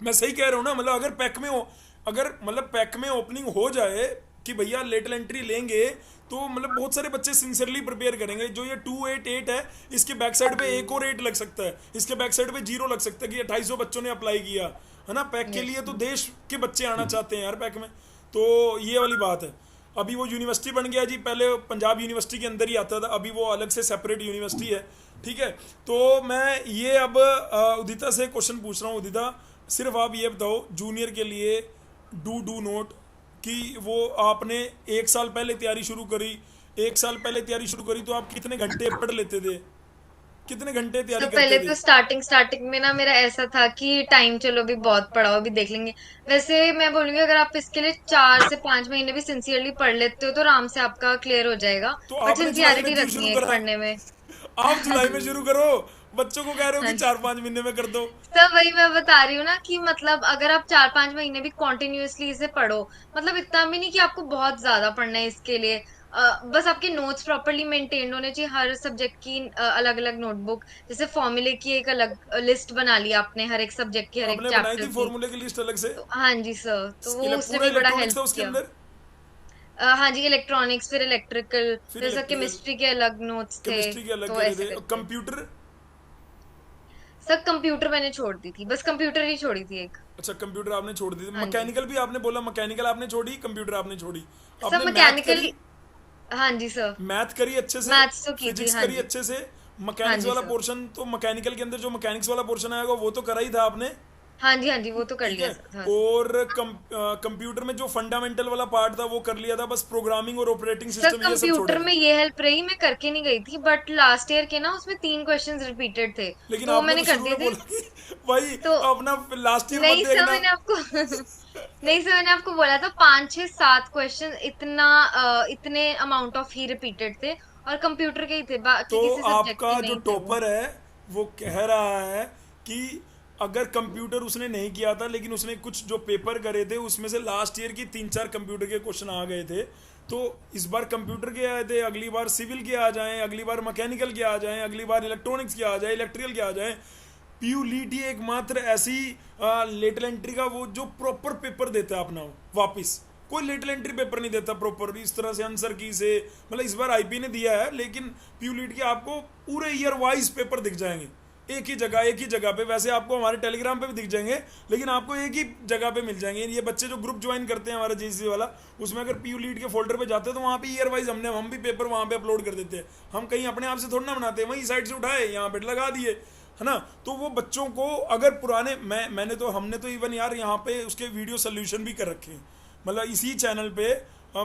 मैं सही कह रहा हूँ ना? मतलब अगर पैक में हो, अगर मतलब पैक में ओपनिंग हो जाए कि भैया लेटल एंट्री लेंगे, तो मतलब बहुत सारे बच्चे सिंसियरली प्रिपेयर करेंगे। जो ये 288 है, इसके बैक साइड पे एक और 8 लग सकता है, इसके बैक साइड पे 0 लग सकता है कि 2800 बच्चों ने अप्लाई किया है ना पैक के लिए, तो देश के बच्चे आना चाहते हैं यार पैक में, तो ये वाली बात है। अभी वो यूनिवर्सिटी बन गया जी, पहले पंजाब यूनिवर्सिटी के अंदर ही आता था, अभी वो अलग से सेपरेट यूनिवर्सिटी है, ठीक है। तो मैं ये अब उदिता से क्वेश्चन पूछ रहा हूँ। उदिता, सिर्फ आप ये बताओ जूनियर के लिए डू नोट कि वो आपने 1 साल पहले तैयारी शुरू करी, 1 साल पहले तैयारी शुरू करी तो आप कितने घंटे पढ़ लेते थे, कितने घंटे तैयारी तो करते पहले थे? तो स्टार्टिंग में ना मेरा ऐसा था कि टाइम चलो भी बहुत पढ़ाओ भी देख लेंगे। वैसे मैं बोलूंगी अगर आप इसके लिए 4 से 5 महीने भी सिंसियरली पढ़ लेते हो तो आराम से आपका क्लियर हो जाएगा। तो बट आपने जुलाई में सिंसियरिटी क्यों रखनी शुरू है करा? पढ़ने में। आप जुलाई में शुरू करो, बच्चों को कह रहे हो कि हाँ, 4-5 महीने में कर दो। सब वही मैं बता रही हूँ ना कि मतलब अगर आप 4 5 महीने भी कॉन्टिन्यूअसली इसे पढ़ो, मतलब इतना भी नहीं कि आपको बहुत ज्यादा पढ़ना है इसके लिए। बस आपके नोट्स प्रॉपरली मेंटेन होने चाहिए, हर सब्जेक्ट की अलग अलग नोटबुक, जैसे फॉर्मूले की एक अलग लिस्ट बना ली आपने हर एक सब्जेक्ट की, हर एक आपने बनाई चैप्टर थी की। फॉर्मूले की लिस्ट अलग से? तो हाँ जी सर, तो वो उसने पूरा भी बड़ा इलेक्ट्रॉनिक्स हेल्प था उसके किया। अंदर? हाँ जी, इलेक्ट्रॉनिक्स फिर इलेक्ट्रिकल फिर फिर सर इलेक्ट्रिकल, केमिस्ट्री के अलग नोट्स थे। केमिस्ट्री के अलग तो करे ऐसे थे, करके कंप्यूटर? सर कंप्यूटर मैंने छोड़ दी थी, बस कंप्यूटर ही छोड़ी थी एक। अच्छा, कंप्यूटर आपने छोड़ दी थी। हाँ जी मैकेनिकल भी आपने बोला, मैकेनिकल आपने छोड़ी, कंप्यूटर आपने छोड़ी। सर, आपने मैथ मैकेनिकल। करी? हाँ जी सर। मैथ करी अच्छे से? मैथ्स तो की थी, फिजिक्स हाँ करी जी। अच्छे से? हाँ मैकेनिक्स जी वाला सर। पोर्शन, तो मैकेनिकल के अंदर जो मैकेनिक्स वाला पोर्शन आएगा वो तो करा ही था आपने, हाँ जी हाँ जी, वो तो कर ठीक लिया है। था। और कंप्यूटर में जो फंडामेंटल वाला पार्ट था वो कर लिया था, बस प्रोग्रामिंग और ऑपरेटिंग सर सिस्टम ये सब छोड़ा कंप्यूटर था। में ये हेल्प रही, मैं करके नहीं गई थी, बट लास्ट ईयर के ना उसमें 3 क्वेश्चंस रिपीटेड थे, लेकिन तो वो आपने मैंने तो कर शुरू दिए में थे। बोला कि भाई तो अपना लास्ट ईयर मत नहीं सर, देखना। मैंने आपको नहीं सर, मैंने आपको बोला था 5 6 7 क्वेश्चन इतना इतने अमाउंट ऑफ ही रिपीटेड थे, और कंप्यूटर के ही थे, तो बाकी किसी सब्जेक्ट के आपका जो नहीं थे वो। टॉपर है वो कह रहा है कि अगर कंप्यूटर उसने नहीं किया था लेकिन उसने कुछ जो पेपर करे थे उसमें से लास्ट ईयर की 3-4 कंप्यूटर के क्वेश्चन आ गए थे, तो इस बार कंप्यूटर के आए थे, अगली बार सिविल के आ जाएं, अगली बार मैकेनिकल के आ जाएं, अगली बार इलेक्ट्रॉनिक्स के आ जाए, इलेक्ट्रिकल के आ जाएं। पीयू लीट ही एकमात्र ऐसी लेटल एंट्री का वो जो प्रॉपर पेपर देता है अपना वापिस। कोई लेटल एंट्री पेपर नहीं देता प्रॉपर इस तरह से आंसर की से, मतलब इस बार आईपी ने दिया है लेकिन पीयू लीट के आपको पूरे ईयर वाइज पेपर दिख जाएंगे एक ही जगह पे, वैसे आपको हमारे टेलीग्राम पे भी दिख जाएंगे, लेकिन आपको एक ही जगह पे मिल जाएंगे। ये बच्चे जो ग्रुप ज्वाइन करते हैं हमारा जेसी वाला, उसमें अगर पीयू लीड के फोल्डर पे जाते हैं तो वहाँ पे ईयर वाइज हम भी पेपर वहाँ पे अपलोड कर देते हैं। हम कहीं अपने आप से थोड़ा ना बनाते हैं, वहीं साइड से उठाए यहाँ पे लगा दिए, है ना। तो वो बच्चों को अगर पुराने हमने तो इवन यार यहाँ पे उसके वीडियो सोल्यूशन भी कर रखे हैं, मतलब इसी चैनल पे।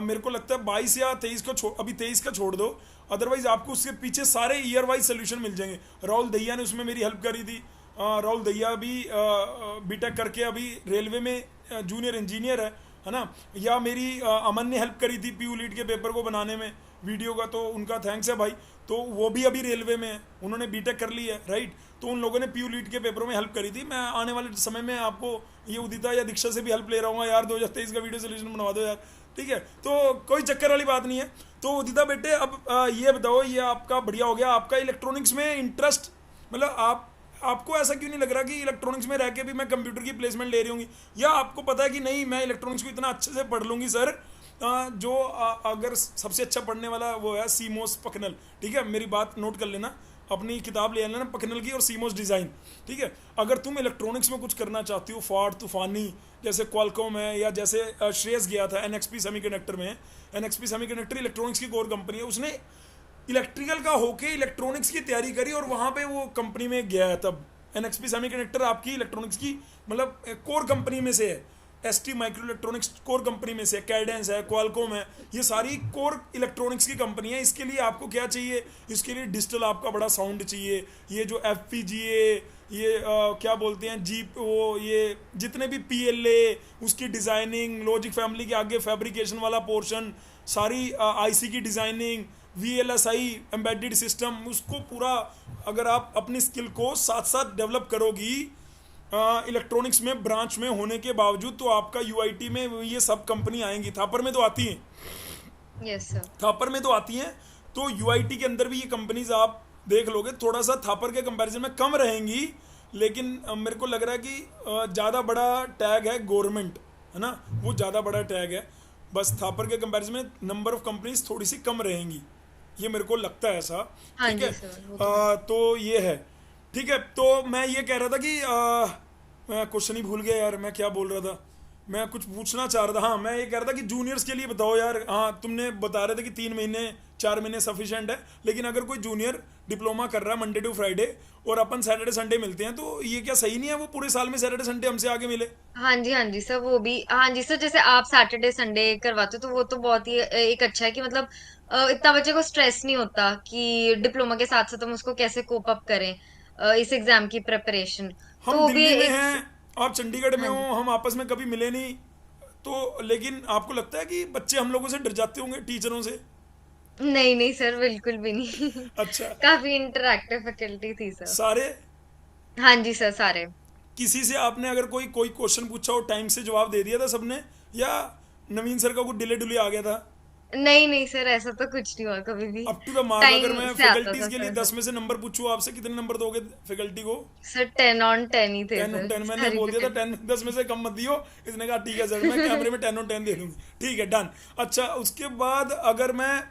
मेरे को लगता है 22 या 23 को अभी 23 का छोड़ दो, अदरवाइज आपको उसके पीछे सारे ईयर वाइज सोल्यूशन मिल जाएंगे। राहुल दहिया ने उसमें मेरी हेल्प करी थी। राहुल दहिया भी बीटेक करके अभी रेलवे में जूनियर इंजीनियर है ना। या मेरी अमन ने हेल्प करी थी पीयू लीड के पेपर को बनाने में वीडियो का, तो उनका थैंक्स है भाई। तो वो भी अभी रेलवे में है, उन्होंने बीटेक कर ली है, राइट। तो उन लोगों ने पीयू लीड के पेपरों में हेल्प करी थी। मैं आने वाले समय में आपको ये उदिता या दीक्षा से भी हेल्प ले रहा हूँ यार, 2023 का वीडियो सोल्यूशन बनवा दो यार, ठीक है। तो कोई चक्कर वाली बात नहीं है। तो उदिता बेटे अब ये बताओ, ये आपका बढ़िया हो गया, आपका इलेक्ट्रॉनिक्स में इंटरेस्ट, मतलब आपको ऐसा क्यों नहीं लग रहा कि इलेक्ट्रॉनिक्स में रह के भी मैं कंप्यूटर की प्लेसमेंट ले रही होंगी, या आपको पता है कि नहीं मैं इलेक्ट्रॉनिक्स को इतना अच्छे से पढ़ लूँगी सर। जो अगर सबसे अच्छा पढ़ने वाला वो है सीमोस पखनल, ठीक है, मेरी बात नोट कर लेना, अपनी किताब ले लेना पखनल की और सीमोस डिज़ाइन, ठीक है। अगर तुम इलेक्ट्रॉनिक्स में कुछ करना चाहती हो, फॉर्ड तूफानी जैसे क्वालकॉम है, या जैसे श्रेयस गया था एनएक्सपी सेमीकंडक्टर में, एनएक्सपी सेमीकंडक्टर इलेक्ट्रॉनिक्स की कोर कंपनी है, उसने इलेक्ट्रिकल का होके इलेक्ट्रॉनिक्स की तैयारी करी और वहाँ पे वो कंपनी में गया है। तब एनएक्सपी सेमीकंडक्टर आपकी इलेक्ट्रॉनिक्स की मतलब कोर कंपनी में से है, ST micro electronics core company में से, कैडेंस है, क्वालकॉम है, ये सारी कोर इलेक्ट्रॉनिक्स की कंपनी है। इसके लिए आपको क्या चाहिए, इसके लिए डिजिटल आपका बड़ा साउंड चाहिए, ये जो FPGA, ये क्या बोलते हैं जीप, वो ये जितने भी PLA, उसकी डिज़ाइनिंग, लॉजिक फैमिली के आगे फैब्रिकेशन वाला पोर्शन, सारी IC की डिज़ाइनिंग, VLSI एम्बेडेड सिस्टम, उसको पूरा अगर आप अपनी स्किल को साथ साथ डेवलप करोगी इलेक्ट्रॉनिक्स में ब्रांच में होने के बावजूद, तो आपका UIT में ये सब कंपनी आएंगी। थापर में तो आती हैं, यस सर, थापर में तो आती हैं, तो UIT के अंदर भी ये कंपनीज आप देख लोगे, थोड़ा सा थापर के कंपैरिजन में कम रहेंगी, लेकिन मेरे को लग रहा है कि ज़्यादा बड़ा टैग है गवर्नमेंट, है ना, वो ज़्यादा बड़ा टैग है। बस थापर के कंपैरिजन में नंबर ऑफ कंपनीज थोड़ी सी कम रहेंगी, ये मेरे को लगता है ऐसा, ठीक है। तो ये है, ठीक है। तो मैं ये कह रहा था कि मैं क्वेश्चन ही भूल गया यार, मैं क्या बोल रहा था, मैं कुछ पूछना चाह रहा था। हाँ, मैं ये कह रहा था कि जूनियर्स के लिए बताओ यार। हाँ, तुमने बता रहे थे कि 3 महीने 4 महीने सफिशिएंट है, लेकिन अगर कोई जूनियर डिप्लोमा कर रहा है मंडे टू फ्राइडे और अपन सैटरडे संडे मिलते हैं, तो ये क्या सही नहीं है वो पूरे साल में सैटरडे संडे हमसे आगे मिले? हाँ जी सर, वो भी हाँ जी सर, जैसे आप सैटरडे संडे करवाते हो तो वो तो बहुत ही एक अच्छा है कि मतलब इतना बच्चे को स्ट्रेस नहीं होता कि डिप्लोमा के साथ साथ हम उसको कैसे कोप अप करें इस एग्जाम की प्रिपरेशन, तो हम वो भी दिल्ली में एक। हैं, आप चंडीगढ़ में हाँ हो, जी, हम आपस में कभी मिले नहीं, तो लेकिन आपको लगता है कि बच्चे हम लोगों से डर जाते होंगे टीचरों से? नहीं सर, बिल्कुल भी नहीं। अच्छा, काफी इंटरैक्टिव फैकल्टी थी सर। सारे? हाँ जी सर, सारे। किसी से आपने अगर कोई कोई क्वेश्चन पूछा हो टाइम से जवाब दे दिया था सबने, या नवीन सर का कुछ डिले डुले आ गया था? नहीं सर, ऐसा तो कुछ नहीं हुआ कभी भी, अप टू द मार्क। अगर टाइम मैं से आता फैकल्टीज था के लिए सर। 10 में से नंबर पूछूं आपसे, कितने नंबर दोगे फैकल्टी को? सर 10 on 10 ही थे 10 on सर 10 मैंने सारी बोल दिया था, faculty। 10 में से कम मत दियो। इसने कहा ठीक है सर, मैं कैमरे में 10 on 10 दे दूंगी, ठीक है, डन। अच्छा, उसके बाद अगर मैं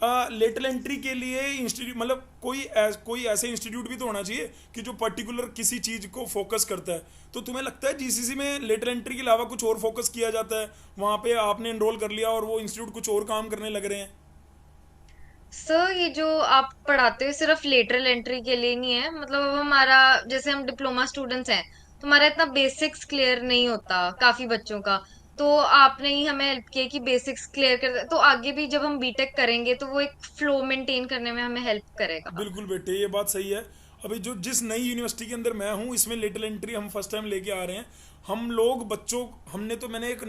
लेटरल एंट्री के लिए इंस्टीट्यूट, मतलब कोई ऐसे इंस्टीट्यूट भी तो होना चाहिए कि जो पर्टिकुलर किसी चीज़ को फोकस करता है, तो तुम्हें लगता है GCC में लेटरल एंट्री के अलावा कुछ और फोकस किया जाता है? वहाँ पे आपने एनरोल कर लिया और वो इंस्टीट्यूट कुछ और काम करने लग रहे हैं? सर ये जो आप पढ़ाते हो सिर्फ लेटरल एंट्री के लिए नहीं है, मतलब अब हमारा जैसे हम डिप्लोमा स्टूडेंट्स हैं तो हमारा इतना बेसिक्स क्लियर नहीं होता काफी बच्चों का, तो आपने ही हमें हेल्प किया कि बेसिक्स क्लियर कर, तो आगे भी जब हम बीटेक करेंगे तो वो एक फ्लो मेंटेन करने में हमें हेल्प करेगा। बिल्कुल बेटे, ये बात सही है। अभी जो जिस नई यूनिवर्सिटी के अंदर मैं हूँ, इसमें लेटरल एंट्री हम फर्स्ट टाइम लेके आ रहे हैं। हम लोग बच्चों, मैंने एक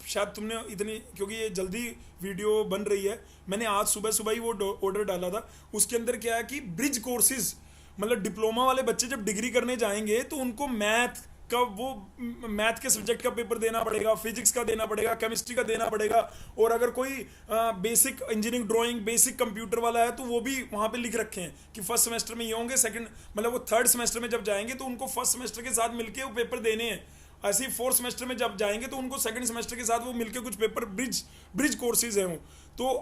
शायद तुमने इतनी, क्योंकि ये जल्दी वीडियो बन रही है, मैंने आज सुबह सुबह ही वो ऑर्डर डाला था। उसके अंदर क्या है कि ब्रिज कोर्सेज, मतलब डिप्लोमा वाले बच्चे जब डिग्री करने जाएंगे तो उनको मैथ के सब्जेक्ट का पेपर देना पड़ेगा, फिजिक्स का देना पड़ेगा, केमिस्ट्री का देना पड़ेगा, और अगर कोई basic engineering drawing, basic computer वाला है तो वो भी वहाँ पे लिख रखे हैं कि फर्स्ट सेमेस्टर में ये होंगे, सेकंड मतलब वो थर्ड सेमेस्टर में जब जाएंगे तो उनको फर्स्ट सेमेस्टर के साथ मिलके वो पेपर देने हैं। ऐसे ही फोर्थ सेमेस्टर में जब जाएंगे तो उनको सेकंड सेमेस्टर के साथ वो मिलके कुछ पेपर ब्रिज कोर्सेज हैं वो। तो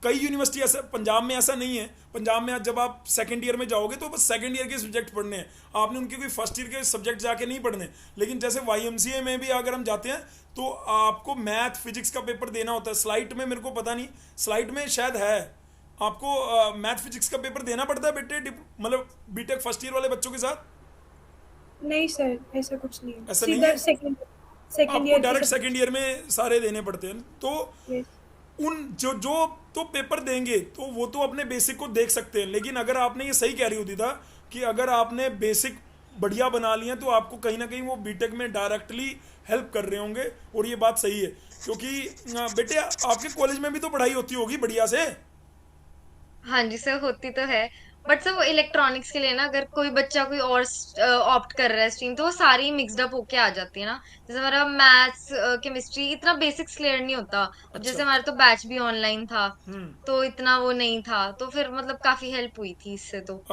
कई यूनिवर्सिटी ऐसा, पंजाब में ऐसा नहीं है। पंजाब में आज जब आप सेकंड ईयर में जाओगे तो बस सेकंड ईयर के सब्जेक्ट पढ़ने हैं, आपने उनके कोई फर्स्ट ईयर के सब्जेक्ट जाके नहीं पढ़ने। लेकिन जैसे वाईएमसीए में भी अगर हम जाते हैं तो आपको मैथ फिजिक्स का पेपर देना होता है। स्लाइड में मेरे को पता नहीं, स्लाइड में शायद है, आपको मैथ फिजिक्स का पेपर देना पड़ता है बेटे, मतलब बीटेक फर्स्ट ईयर वाले बच्चों के साथ। नहीं सर, ऐसा कुछ नहीं है, ऐसा नहीं सीधा है, सेकंड सेकंड आपको ईयर के डायरेक्ट सब। सेकंड ईयर में सारे देने पड़ते हैं। तो Yes. उन जो जो तो पेपर देंगे तो वो तो अपने बेसिक को देख सकते हैं, लेकिन अगर आपने, ये सही कह रही होती था कि अगर आपने बेसिक बढ़िया बना लिया तो आपको कहीं ना कहीं वो बीटेक में डायरेक्टली हेल्प कर रहे होंगे। और ये बात सही है, क्योंकि बेटे आपके कॉलेज में भी तो पढ़ाई होती होगी बढ़िया से। हाँ जी सर, होती तो है, बट सर वो इलेक्ट्रॉनिक्स के लिए ना, अगर कोई बच्चा कोई और ऑप्ट कर रहा है स्ट्रीम, तो वो सारी मिक्सड अप होके आ जाती है ना। जैसे हमारा मैथ्स केमिस्ट्री इतना बेसिक्स क्लियर नहीं होता। अब अच्छा। जैसे हमारा तो बैच भी ऑनलाइन था, हम्म। तो इतना वो नहीं था, तो फिर मतलब काफी हेल्प हुई थी इससे तो।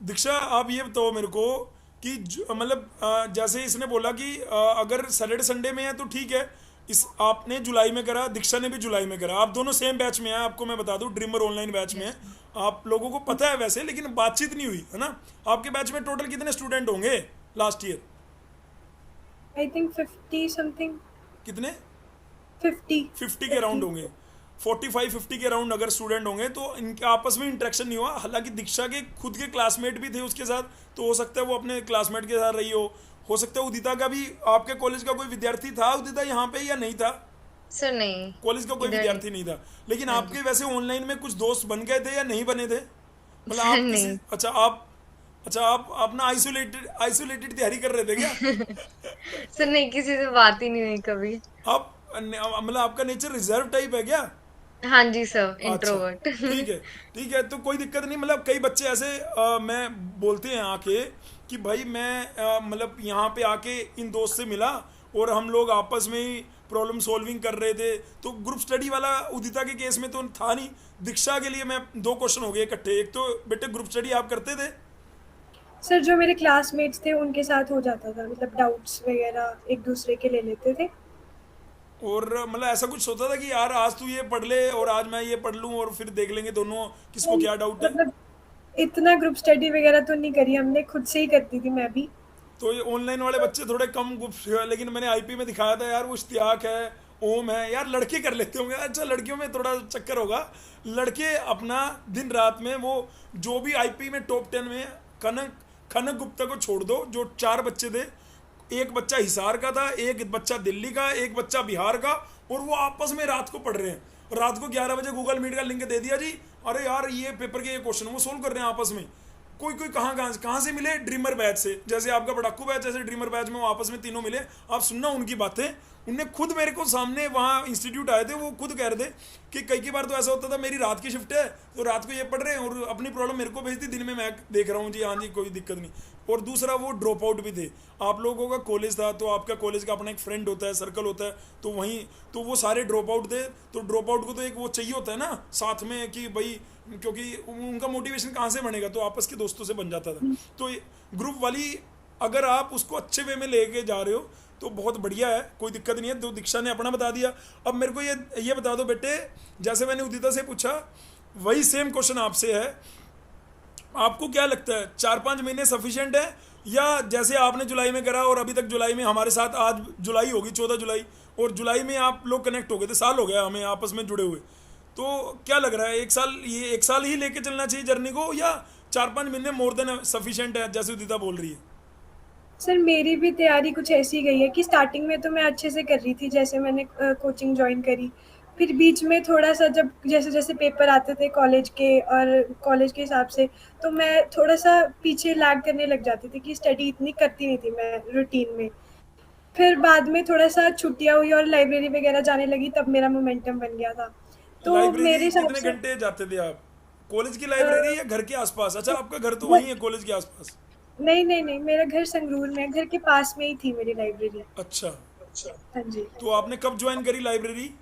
दीक्षा आप ये बताओ मेरे को कि मतलब जैसे इसने बोला कि अगर सैटरडे संडे में है तो ठीक है। इस आपने जुलाई में करा, दीक्षा ने भी जुलाई में करा, आप दोनों सेम बैच में हैं, आपको मैं बता दूं ड्रीमर ऑनलाइन बैच में हैं। आप लोगों को पता है वैसे, लेकिन बातचीत नहीं हुई है ना। आपके बैच में टोटल कितने स्टूडेंट होंगे last year? I think 50 something, कितने? 50 50 के अराउंड होंगे, 45-50 के अराउंड अगर स्टूडेंट होंगे। तो इनके आपस में इंटरेक्शन नहीं हुआ। हालांकि दीक्षा के खुद के क्लासमेट भी थे उसके साथ, तो हो सकता है वो अपने क्लासमेट के साथ रही हो सकता है उदिता का भी, आपके कॉलेज का कोई विद्यार्थी था उदिता यहाँ पे या नहीं था? सर नहीं, कॉलेज का कोई इधर विद्यार्थी नहीं था। लेकिन हाँ आपके जी। वैसे ऑनलाइन में कुछ दोस्त बन गए थे या नहीं बने थे? मतलब सर आप किसी, नहीं। अच्छा आप अपना आइसोलेटेड आइसोलेटेड तैयारी कर रहे थे क्या? सर नहीं, किसी से बात ही नहीं हुई कभी। आप मतलब आपका नेचर रिजर्व टाइप है क्या? हाँ जी सर, अच्छा, इंट्रोवर्ट। ठीक है, ठीक है, तो कोई दिक्कत नहीं। मतलब कई बच्चे ऐसे मैं बोलते हैं आके कि भाई मैं मतलब यहाँ पे आके इन दोस्त से मिला और हम लोग आपस में ही प्रॉब्लम सॉल्विंग कर रहे थे। तो ग्रुप स्टडी वाला उदिता के केस में तो था नहीं। दीक्षा के लिए मैं दो क्वेश्चन हो गए इकट्ठे। एक तो बेटे ग्रुप स्टडी आप करते थे? सर जो मेरे क्लासमेट्स थे उनके साथ हो जाता था, मतलब डाउट्स वगैरह एक दूसरे के ले लेते थे। और मतलब ऐसा कुछ सोचा था कि यार आज तू ये पढ़ ले और आज मैं ये पढ़ लूँ और फिर देख लेंगे दोनों किसको क्या डाउट है? मतलब इतना ग्रुप स्टडी वगैरह तो नहीं करी हमने, खुद से ही करती थी मैं भी। तो ये ऑनलाइन वाले बच्चे थोड़े कम गुप्त, लेकिन मैंने आईपी में दिखाया था यार, वो इश्तियाक है, ओम है, यार लड़के कर लेते होंगे। अच्छा लड़कियों में थोड़ा चक्कर होगा। लड़के अपना दिन रात में वो जो भी आईपी में टॉप 10 में, कनक खनक गुप्ता को छोड़ दो, जो 4 बच्चे थे, एक बच्चा हिसार का था, एक बच्चा दिल्ली का, एक बच्चा बिहार का, और वो आपस में रात को पढ़ रहे हैं। रात को 11 बजे गूगल मीट का लिंक दे दिया जी, अरे यार ये पेपर के ये क्वेश्चन वो सोल्व कर रहे हैं आपस में। कोई कोई कहाँ से मिले, ड्रीमर बैच से, जैसे आपका पटाखू बैच, जैसे ड्रीमर बैच में वो आपस में तीनों मिले। आप सुनना उनकी बातें, उनने खुद मेरे को सामने वहाँ इंस्टीट्यूट आए थे, वो खुद कह रहे थे कि कई बार तो ऐसा होता था मेरी रात की शिफ्ट है तो रात को ये पढ़ रहे हैं और अपनी प्रॉब्लम मेरे को भेजती, दिन में मैं देख रहा हूँ जी, हाँ जी कोई दिक्कत नहीं। और दूसरा वो ड्रॉप आउट भी थे। आप लोगों का कॉलेज था तो आपका कॉलेज का अपना एक फ्रेंड होता है, सर्कल होता है, तो वहीं तो वो सारे ड्रॉप आउट थे। तो ड्रॉप आउट को तो एक वो चाहिए होता है ना साथ में कि भाई, क्योंकि उनका मोटिवेशन कहाँ से बनेगा, तो आपस के दोस्तों से बन जाता था। तो ग्रुप वाली अगर आप उसको अच्छे वे में लेके जा रहे हो तो बहुत बढ़िया है, कोई दिक्कत नहीं है। तो दीक्षा ने अपना बता दिया। अब मेरे को ये बता दो बेटे, जैसे मैंने उदिता से पूछा वही सेम क्वेश्चन आपसे है, आपको क्या लगता है 4-5 महीने सफिशिएंट है, या जैसे आपने जुलाई में करा और अभी तक जुलाई में हमारे साथ, आज जुलाई होगी 14 जुलाई, और जुलाई में आप लोग कनेक्ट हो गए थे, साल हो गया हमें आपस में जुड़े हुए, तो क्या लग रहा है एक साल ही लेके चलना चाहिए जर्नी को, या 4-5 महीने मोर देन सफिशिएंट है जैसे उदिता बोल रही है? सर मेरी भी तैयारी कुछ ऐसी गई है कि स्टार्टिंग में तो मैं अच्छे से कर रही थी, जैसे मैंने कोचिंग ज्वाइन करी, फिर बीच में थोड़ा सा जब जैसे जैसे पेपर आते थे कॉलेज के और कॉलेज के हिसाब से, तो मैं थोड़ा सा पीछे लैग करने लग जाती थी कि स्टडी इतनी करती नहीं थी मैं रूटीन में। फिर बाद में थोड़ा सा छुट्टियां हुई और लाइब्रेरी वगैरह जाने लगी, तब मेरा मोमेंटम बन गया था। तो मेरे लाइब्रेरी हिसाब कितने से घंटे जाते थे आप? कॉलेज की अ, लाइब्रेरी या घर के आसपास? अच्छा आपका घर तो वो वहीं है कॉलेज के आसपास? नहीं नहीं नहीं, मेरा घर संगरूर में है, घर के पास में ही थी मेरी लाइब्रेरी। अच्छा, हाँ जी। तो आपने कब ज्वाइन करी लाइब्रेरी?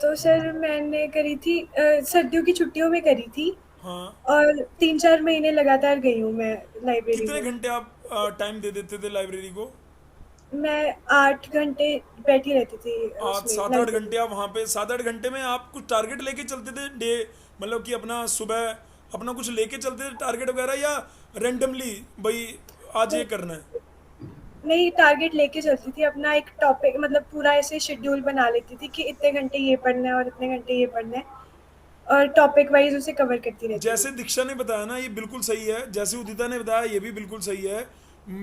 तो सर मैंने करी थी सर्दियों की छुट्टियों में करी थी, हाँ। और 3-4 महीने लगातार गई हूँ मैं लाइब्रेरी कितने में। घंटे आप टाइम दे देते थे लाइब्रेरी को? मैं 8 घंटे बैठी रहती थी आज उसमें 7-8 लाइब्रेरी। घंटे आप वहाँ पे 7-8 घंटे में आप कुछ टारगेट लेके चलते थे डे, मतलब कि अपना सुबह अपना कुछ लेके चलते थे टारगेट वगैरह, या रेंडमली भाई आज ये करना है? नहीं, टारगेट लेके चलती थी अपना, एक टॉपिक मतलब पूरा ऐसे शेड्यूल बना लेती थी कि इतने घंटे ये पढ़ना है और इतने घंटे ये पढ़ना है, और टॉपिक वाइज उसे कवर करती रहती थी। जैसे दीक्षा ने बताया ना ये बिल्कुल सही है, जैसे उदिता ने बताया ये भी बिल्कुल सही है।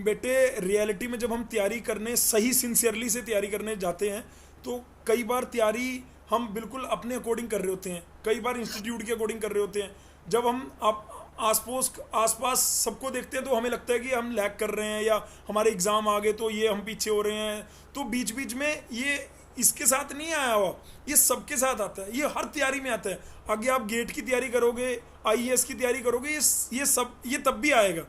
बेटे रियलिटी में जब हम तैयारी करने सही सिंसियरली से तैयारी करने जाते हैं तो कई बार तैयारी हम बिल्कुल अपने अकॉर्डिंग कर रहे होते हैं, कई बार इंस्टीट्यूट के अकॉर्डिंग कर रहे होते हैं। जब हम आप आसपास सबको देखते हैं तो हमें लगता है कि हम लैग कर रहे हैं या हमारे एग्ज़ाम आ गए तो ये हम पीछे हो रहे हैं। तो बीच बीच में ये इसके साथ नहीं आया हुआ, ये सबके साथ आता है, ये हर तैयारी में आता है। आगे आप गेट की तैयारी करोगे, आईएएस की तैयारी करोगे, ये तब भी आएगा,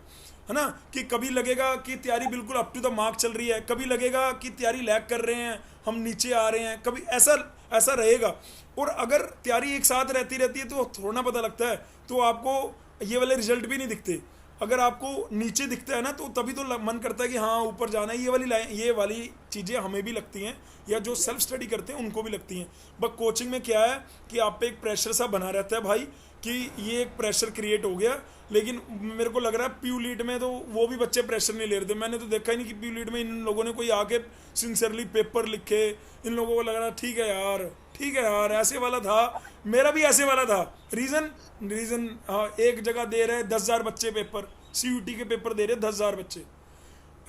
है ना, कि कभी लगेगा कि तैयारी बिल्कुल अप टू द मार्क चल रही है, कभी लगेगा कि तैयारी लैग कर रहे हैं, हम नीचे आ रहे हैं, कभी ऐसा ऐसा रहेगा। और अगर तैयारी एक साथ रहती रहती है तो थोड़ा पता लगता है, तो आपको ये वाले रिजल्ट भी नहीं दिखते। अगर आपको नीचे दिखता है ना तो तभी तो मन करता है कि हाँ ऊपर जाना है। ये वाली चीज़ें हमें भी लगती हैं, या जो सेल्फ स्टडी करते हैं उनको भी लगती हैं। बट कोचिंग में क्या है कि आप पे एक प्रेशर सा बना रहता है भाई, कि ये एक प्रेशर क्रिएट हो गया। लेकिन मेरे को लग रहा है पीयू लीड में तो वो भी बच्चे प्रेशर नहीं ले रहे थे। मैंने तो देखा ही नहीं कि पीयू लीड में इन लोगों ने कोई आके सिंसियरली पेपर लिखे। इन लोगों को लग रहा ठीक है यार, ठीक है यार, ऐसे वाला था, मेरा भी ऐसे वाला था। रीज़न हाँ, एक जगह दे रहे 10,000 बच्चे पेपर, सीयूटी के पेपर दे रहे 10,000 बच्चे,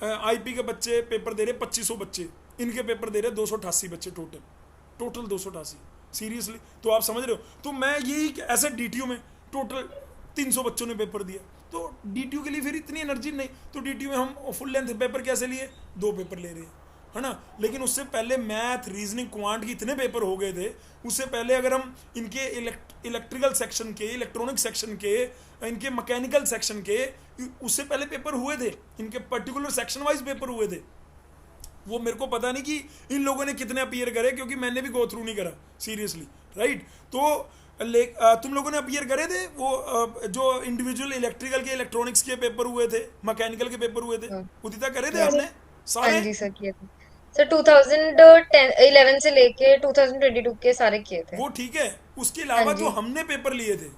आईपी के बच्चे पेपर दे रहे 2500 बच्चे, इनके पेपर दे रहे 288 बच्चे, टोटल 288। सीरियसली, तो आप समझ रहे हो। तो मैं यही ऐसे डीटीयू में टोटल 300 बच्चों ने पेपर दिया, तो डीटीयू के लिए फिर इतनी एनर्जी नहीं, तो डीटीयू में हम फुल लेंथ पेपर कैसे लिए, 2 पेपर ले रहे हैं, है ना। लेकिन उससे पहले मैथ, रीजनिंग, क्वांट के इतने पेपर हो गए थे। उससे पहले अगर हम इनके इलेक्ट्रिकल सेक्शन के, इलेक्ट्रॉनिक सेक्शन के, इनके मैकेनिकल सेक्शन के, उससे पहले पेपर हुए थे, इनके पर्टिकुलर सेक्शन वाइज पेपर हुए थे। वो मेरे को पता नहीं कि इन लोगों ने कितने अपीयर करे, क्योंकि मैंने भी गो थ्रू नहीं करा सीरियसली, राइट। तो तुम लोगों ने अपीयर करे थे वो जो इंडिविजुअल इलेक्ट्रिकल के, इलेक्ट्रॉनिक्स के पेपर हुए थे, मैकेनिकल के पेपर हुए थे, उदिता करे थे आपने हाँ सारे? जी सर, किए थे सर। 2011 से लेके 2022 के सारे किए थे। वो ठीक है, उसके हाँ अलावा जो जी। हमने पेपर लिए थे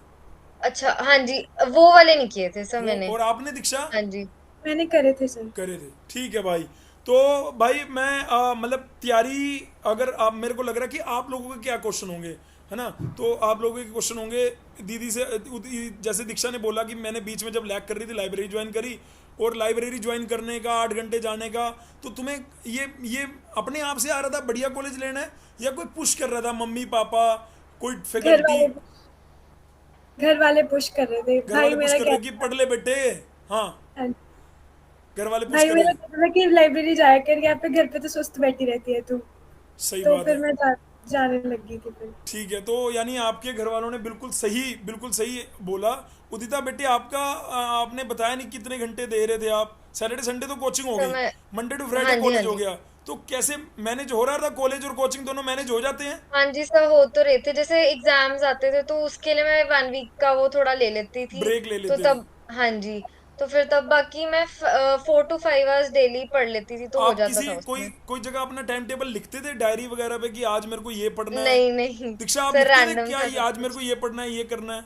अच्छा, हाँ जी, वो वाले नहीं किए थे सर वो, मैंने। और आपने दीक्षा हाँ जी। मैंने करे थे सर। करे थे, ठीक है भाई। तो भाई मैं मतलब तैयारी, अगर आप, मेरे को लग रहा है कि आप लोगों के क्या क्वेश्चन होंगे, है ना। तो आप लोगों के क्वेश्चन होंगे दीदी से, जैसे दीक्षा ने बोला कि मैंने बीच में जब लैग कर रही थी लाइब्रेरी ज्वाइन करी, और लाइब्रेरी ज्वाइन करने का 8 घंटे जाने का, तो तुम्हें ये अपने आप से आ रहा था बढ़िया कॉलेज लेना है, या कोई पुश कर रहा था, मम्मी पापा, कोई घर फैकल्टी? वाले घर वाले पुश कर रहे थे, घर भाई वाले पुश मेरा कर रहे कि कहता पढ़ ले बेटे? हाँ, था। घर वाले पुश भाई कर मेरा रहे। कहता था कि लाइब्रेरी जाया कर, यहाँ पे घर पे तो सुस्त बैठी रहती है तू। सही तो बात फिर है, मैं जाने लगी थी फिर। ठीक है। तो यानी आपके घर वालों ने बिल्कुल सही बोला। उदिता बेटी आपका आपने बताया नहीं कितने घंटे दे रहे थे आप? सैटरडे संडे तो कोचिंग हो तो गई, मैं, मंडे टू हाँ फ्राइडे जी, हाँ कॉलेज हो जी, गया, तो कैसे मैनेज हो रहा था? कॉलेज और कोचिंग दोनों मैनेज हो जाते हैं? हाँ जी सर, हो तो रहे थे। जैसे एग्जाम्स आते थे तो उसके लिए मैं 1 वीक का वो थोड़ा ले लेती थी। ब्रेक ले तो लेते थे? तब, हाँ जी, तो फिर तब बाकी मैं 4 to 5 hours डेली पढ़ लेती थी, तो हो आप जाता किसी था कोई उसमें। कोई जगह अपना टाइम टेबल लिखते थे डायरी वगैरह पे कि आज मेरे को ये पढ़ना है? नहीं नहीं दीक्षा आप सर, लिखते थे रैंडम क्या, था ये सब आज मेरे कुछ। को ये पढ़ना है, ये करना है?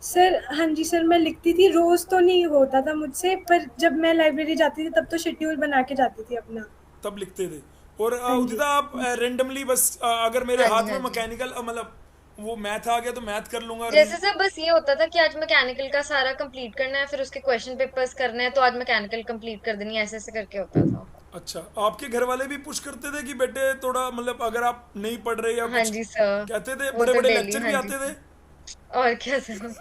सर हाँ जी सर, मैं लिखती थी, रोज तो नहीं होता था मुझसे, पर जब मैं लाइब्रेरी जाती थी तब तो शेड्यूल बना के जाती थी अपना। तब लिखते थे? और हाँ जी। उदिता आप रेंडमली बस अगर मेरे हाँ जी, हाथ में हाँ जी। मैकेनिकल मतलब वो मैथ आ गया तो मैथ कर लूंगा, जैसे सर बस ये होता था कि आज मैकेनिकल का सारा कंप्लीट करना है, फिर उसके क्वेश्चन पेपर्स करने हैं, तो आज मैकेनिकल कंप्लीट कर देनी है, ऐसे ऐसे करके होता था। अच्छा, आपके घर वाले भी पुश करते थे कि बेटे थोड़ा, मतलब अगर आप नहीं पढ़ रहे या हाँ कुछ जी सर, कहते थे? वो बड़े तो बड़े डेली, लेक्चर भी हाँ जी आते थे? सर। और क्या सर।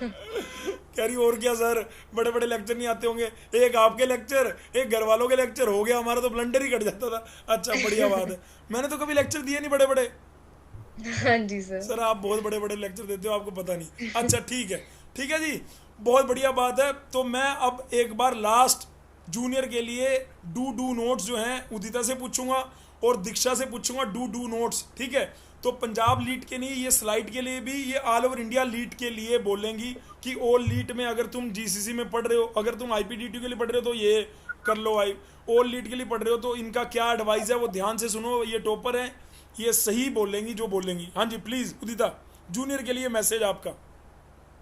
कह रही और क्या सर, बड़े बड़े लेक्चर नहीं आते होंगे? एक आपके लेक्चर, एक घर वालों के लेक्चर, हो गया हमारा तो ब्लंडर ही कट जाता था। अच्छा, बढ़िया बात है। मैंने तो कभी लेक्चर दिए नहीं बड़े बड़े। हाँ जी सर। सर आप बहुत बड़े बड़े लेक्चर देते हो, आपको पता नहीं। अच्छा ठीक है, ठीक है जी, बहुत बढ़िया बात है। तो मैं अब एक बार लास्ट जूनियर के लिए डू नोट्स जो हैं उदिता से पूछूंगा और दीक्षा से पूछूंगा डू नोट्स, ठीक है। तो पंजाब लीट के नहीं, ये स्लाइड के लिए भी, ये ऑल ओवर इंडिया लीट के लिए बोलेंगी कि ऑल लीट में अगर तुम जीसीसी में पढ़ रहे हो, अगर तुम आईपीडीटी के लिए पढ़ रहे हो तो ये कर लो भाई। ऑल लीड के लिए पढ़ रहे हो तो इनका क्या एडवाइस है वो ध्यान से सुनो, ये टॉपर है, ये सही बोलेंगी जो बोलेंगी। हाँ जी प्लीज उदिता, जूनियर के लिए मैसेज आपका।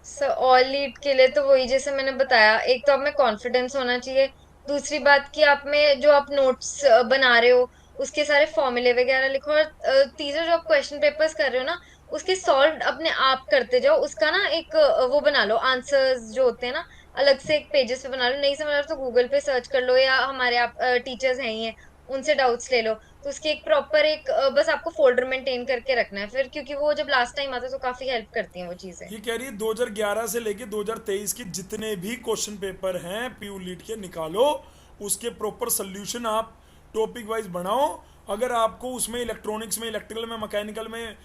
सर ऑल लीड के लिए तो वही जैसे मैंने बताया, एक तो आप में कॉन्फिडेंस होना चाहिए। दूसरी बात कि आप में जो आप नोट्स बना रहे हो उसके सारे फॉर्मूले वगैरह लिखो। और तीसरा जो आप क्वेश्चन पेपर्स कर रहे हो ना, उसके सॉल्व अपने आप करते जाओ। उसका ना एक वो बना लो, आंसर्स जो होते हैं ना अलग से एक पेजेस पे बना लो। नहीं समझ आ रहा तो गूगल पे सर्च कर लो, या हमारे आप टीचर्स हैं ही हैं उनसे डाउट्स ले लो। तो उसकी एक प्रॉपर एक बस आपको फोल्डर मेंटेन करके रखना है फिर, क्योंकि वो जब लास्ट टाइम आता है तो काफी हेल्प करती हैं वो चीजें। ये कह रही है 2011 से लेके 2023 के जितने भी क्वेश्चन पेपर हैं पीयू लीड के निकालो, उसके प्रॉपर सोल्यूशन आप टॉपिक वाइज बनाओ। अगर आपको उसमें इलेक्ट्रॉनिक्स में, इलेक्ट्रिकल में, मैकेनिकल में,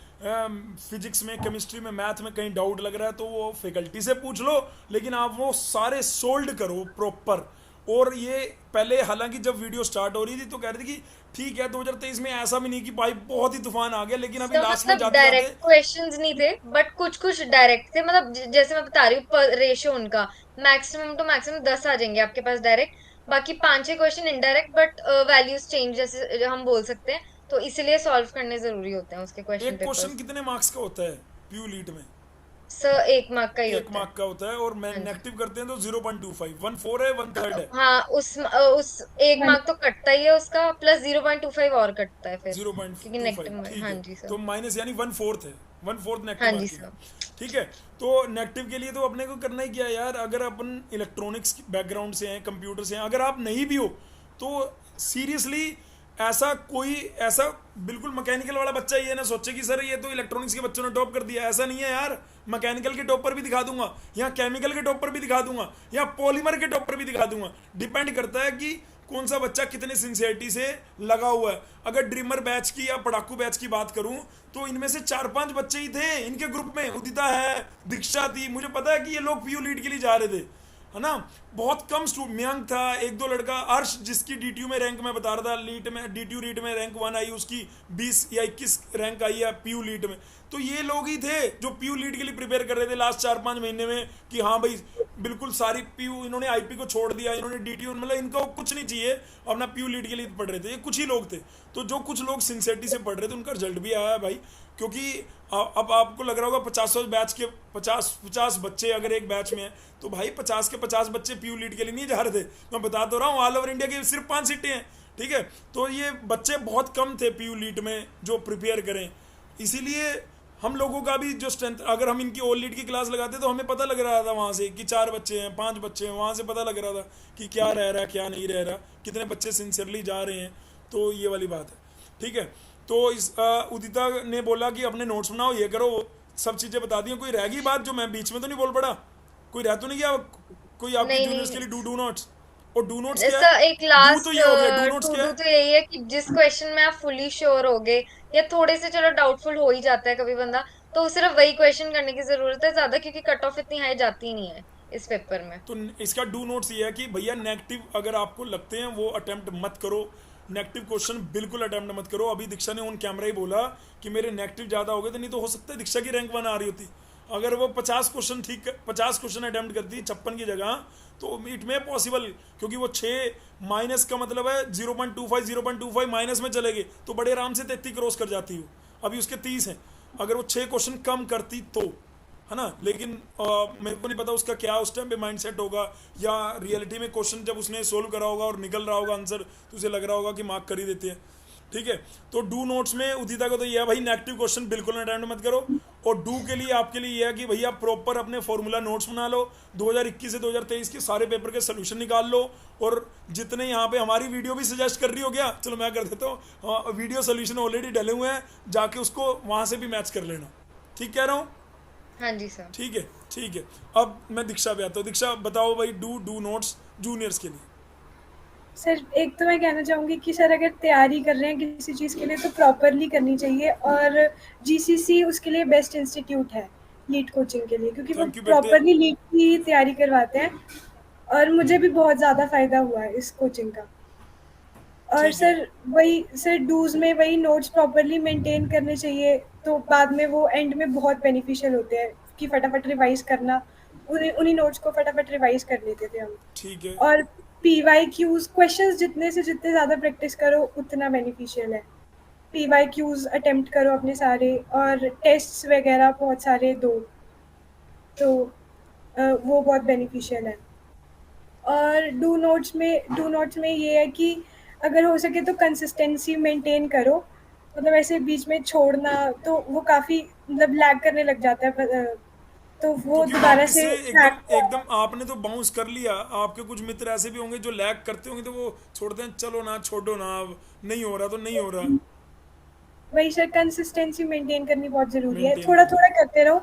फिजिक्स में, केमिस्ट्री में, मैथ में कहीं डाउट लग रहा है तो वो फैकल्टी से पूछ लो, लेकिन आप वो सारे सोल्ड करो प्रॉपर। और ये पहले हालांकि जब वीडियो स्टार्ट हो रही थी तो कह रही थी कि ठीक है 2023 में ऐसा भी नहीं कि भाई बहुत ही तूफान आ गया, लेकिन अभी तो लास्ट में मतलब जाते डायरेक्ट जाते क्वेश्चंस नहीं थे, बट कुछ कुछ डायरेक्ट थे। मतलब जैसे मैं बता रही हूँ रेशियो उनका मैक्सिमम टू मैक्सिमम 10 आ जाएंगे आपके पास डायरेक्ट। बाकी 5-6 question indirect, but values change जैसे हम बोल सकते हैं। तो इसलिए सॉल्व करने जरूरी होते हैं उसके क्वेश्चन एक क्वेश्चन पेपर्स। कितने मार्क्स का होता है प्यू लीड में? सर 1 मार्क का ही एक होता है। मार्क का होता है, और मैं हाँ जी। नेगेटिव करते हैं तो 0.25, 1/4 है, 1/3 है। हाँ उस 1 मार्क तो कटता ही है उसका, प्लस 0.25 और कटता है फिर, जीरो पॉइंट क्योंकि टू फाइव नेगेटिव में। ठीक हाँ है। जी सर। तो माइनस यानी 1/4 है, 1/4 हाँ नेगेटिव जी मार्किंग है। सर। ठीक है। तो नेगेटिव के लिए तो अपने को करना ही क्या है यार, अगर अपन इलेक्ट्रॉनिक्स बैकग्राउंड से हैं, कंप्यूटर से हैं, अगर आप नहीं भी हो तो सीरियसली ऐसा कोई ऐसा बिल्कुल मैकेनिकल वाला बच्चा ये ना सोचे कि सर ये तो इलेक्ट्रॉनिक्स के बच्चों ने टॉप कर दिया, ऐसा नहीं है यार। मैकेनिकल के टॉपर भी दिखा दूंगा, या केमिकल के टॉपर भी दिखा दूंगा, या पॉलीमर के टॉपर भी दिखा दूंगा। डिपेंड करता है कि कौन सा बच्चा कितने सिंसियरिटी से लगा हुआ है। अगर ड्रीमर बैच की या पढ़ाकू बैच की बात करूं तो इनमें से 4-5 बच्चे ही थे इनके ग्रुप में। उदिता है, दीक्षा थी, मुझे पता है कि ये लोग पीयू लीड के लिए जा रहे थे, है ना। बहुत कम स्टूडेंट, मयंक था, एक दो लड़का, अर्श जिसकी डीटीयू में रैंक मैं बता रहा था, लीट में डीटीयू रीट में रैंक 1 आई, उसकी 20 या 21 रैंक आई है पीयू लीट में। तो ये लोग ही थे जो पीयू लीड के लिए प्रिपेयर कर रहे थे लास्ट 4-5 महीने में कि हाँ भाई बिल्कुल सारी पीयू, इन्होंने आईपी को छोड़ दिया, इन्होंने डीटीयू, मतलब इनको कुछ नहीं चाहिए, अपना पीयू लीड के लिए पढ़ रहे थे। ये कुछ ही लोग थे। तो जो कुछ लोग सिंसियरिटी से पढ़ रहे थे उनका रिजल्ट भी आया है भाई। क्योंकि अब आपको लग रहा होगा 50 बैच के 50 बच्चे अगर एक बैच में है तो भाई 50 के 50 बच्चे पीयू लीड के लिए नहीं जा रहे थे। मैं बता तो रहा हूँ ऑल ओवर इंडिया की सिर्फ 5 सीटें हैं। ठीक है। तो ये बच्चे बहुत कम थे पीयू लीड में जो प्रिपेयर करें। इसीलिए हम लोगों का भी जो स्ट्रेंथ, अगर हम इनकी ऑल लीड की क्लास लगाते तो हमें पता लग रहा था वहाँ से कि 4 बच्चे हैं, 5 बच्चे हैं, वहाँ से पता लग रहा था कि क्या रह रहा है क्या नहीं रह रहा, कितने बच्चे सिंसियरली जा रहे हैं। तो ये वाली बात है। ठीक है। तो इस उदिता ने बोला कि अपने नोट्स बनाओ, ये करो, सब चीज़ें बता दी। कोई रह गई बात जो मैं बीच में तो नहीं बोल पड़ा? कोई रह तो नहीं गया? कोई आपके नहीं जूनियर्स के नहीं लिए डू नोट्स? और डू नोट्स क्या है? ऐसा एक डू तो लास्ट ये हो गया, डू नोट्स टू क्या डू है? तो यही है कि जिस क्वेश्चन में आप फुली श्योर हो गए, या थोड़े से चलो डाउटफुल हो ही जाता है कभी बंदा, तो सिर्फ वही क्वेश्चन करने की जरूरत है ज्यादा, क्योंकि कट ऑफ इतनी हाई जाती ही नहीं है इस पेपर में। तो इसका डू नोट्स ये है कि भैया नेगेटिव अगर आपको लगते हैं वो अटेम्प्ट मत करो। नेगेटिव क्वेश्चन बिल्कुल अटेम्प्ट मत करो। अभी दीक्षा ने ऑन कैमरा ही बोला कि मेरे नेगेटिव ज़्यादा हो गए थे, नहीं तो हो सकता है दीक्षा की रैंक 1 आ रही होती। अगर वो 50 क्वेश्चन 50 क्वेश्चन अटेम्प्ट करती 56 की जगह, तो इट में पॉसिबल, क्योंकि वो 6 माइनस का मतलब है 0.25 माइनस में चले गए तो बड़े आराम से 33 क्रॉस कर जाती हो। अभी उसके 30 हैं। अगर वो 6 क्वेश्चन कम करती तो, है ना। लेकिन मेरे को नहीं पता उसका क्या उस टाइम पे माइंड सेट होगा, या रियलिटी में क्वेश्चन जब उसने सोल्व करा होगा और निकल रहा होगा आंसर तो उसे लग रहा होगा कि मार्क कर ही देते हैं। ठीक है। तो डू नोट्स में उदिता को तो ये है भाई नेगेटिव क्वेश्चन बिल्कुल अटेम्प्ट मत करो। और डू के लिए आपके लिए ये है कि भैया प्रॉपर अपने फॉर्मूला नोट्स बना लो, 2021 से 2023 के सारे पेपर के सोल्यूशन निकाल लो। और जितने यहाँ पे हमारी वीडियो भी सजेस्ट कर रही हो गया, चलो मैं कर देता हूँ, वीडियो सोल्यूशन ऑलरेडी डले हुए हैं, जाके उसको वहाँ से भी मैच कर लेना। ठीक कह रहा हूँ? हाँ जी सर। ठीक है। ठीक है। अब मैं दीक्षा पे आता हूँ। दीक्षा बताओ भाई डू नोट्स जूनियर्स के लिए। सर एक तो मैं कहना चाहूँगी कि सर अगर तैयारी कर रहे हैं किसी चीज़ के लिए तो प्रॉपरली करनी चाहिए, और जीसीसी उसके लिए बेस्ट इंस्टीट्यूट है लीड कोचिंग के लिए, क्योंकि वो थैंक यू बेटे। प्रॉपरली लीड की तैयारी करवाते हैं। और मुझे भी बहुत ज़्यादा फ़ायदा हुआ है इस कोचिंग का। और ठीक है। सर वही सर डूज में वही नोट्स प्रॉपरली मेंटेन करने चाहिए, तो बाद में वो एंड में बहुत बेनिफिशियल होते हैं कि फटाफट रिवाइज करना। उन्हीं उन्हीं नोट्स को फटाफट रिवाइज कर लेते थे हम। ठीक है। और PYQs क्वेश्चंस जितने से जितने ज़्यादा प्रैक्टिस करो उतना बेनिफिशियल है। PYQs अटेम्प्ट करो अपने सारे, और टेस्ट्स वगैरह बहुत सारे दो, तो वो बहुत बेनिफिशियल है। और डू नोट्स में ये है कि अगर हो सके तो कंसिस्टेंसी मेंटेन करो, मतलब ऐसे बीच में छोड़ना तो वो काफ़ी मतलब लैग करने लग जाता है, तो वो क्योंकि दोबारा वापस से से एकदम ट्रैक। एकदम आपने तो बाउंस कर लिया, आपके कुछ मित्र ऐसे भी होंगे जो लैग करते होंगे तो वो छोड़ते हैं, चलो ना छोड़ो ना, अब नहीं हो रहा तो नहीं हो रहा। वही सर, कंसिस्टेंसी मेंटेन करनी बहुत ज़रूरी है, मेंटेन थोड़ा करना। थोड़ा करते रहो,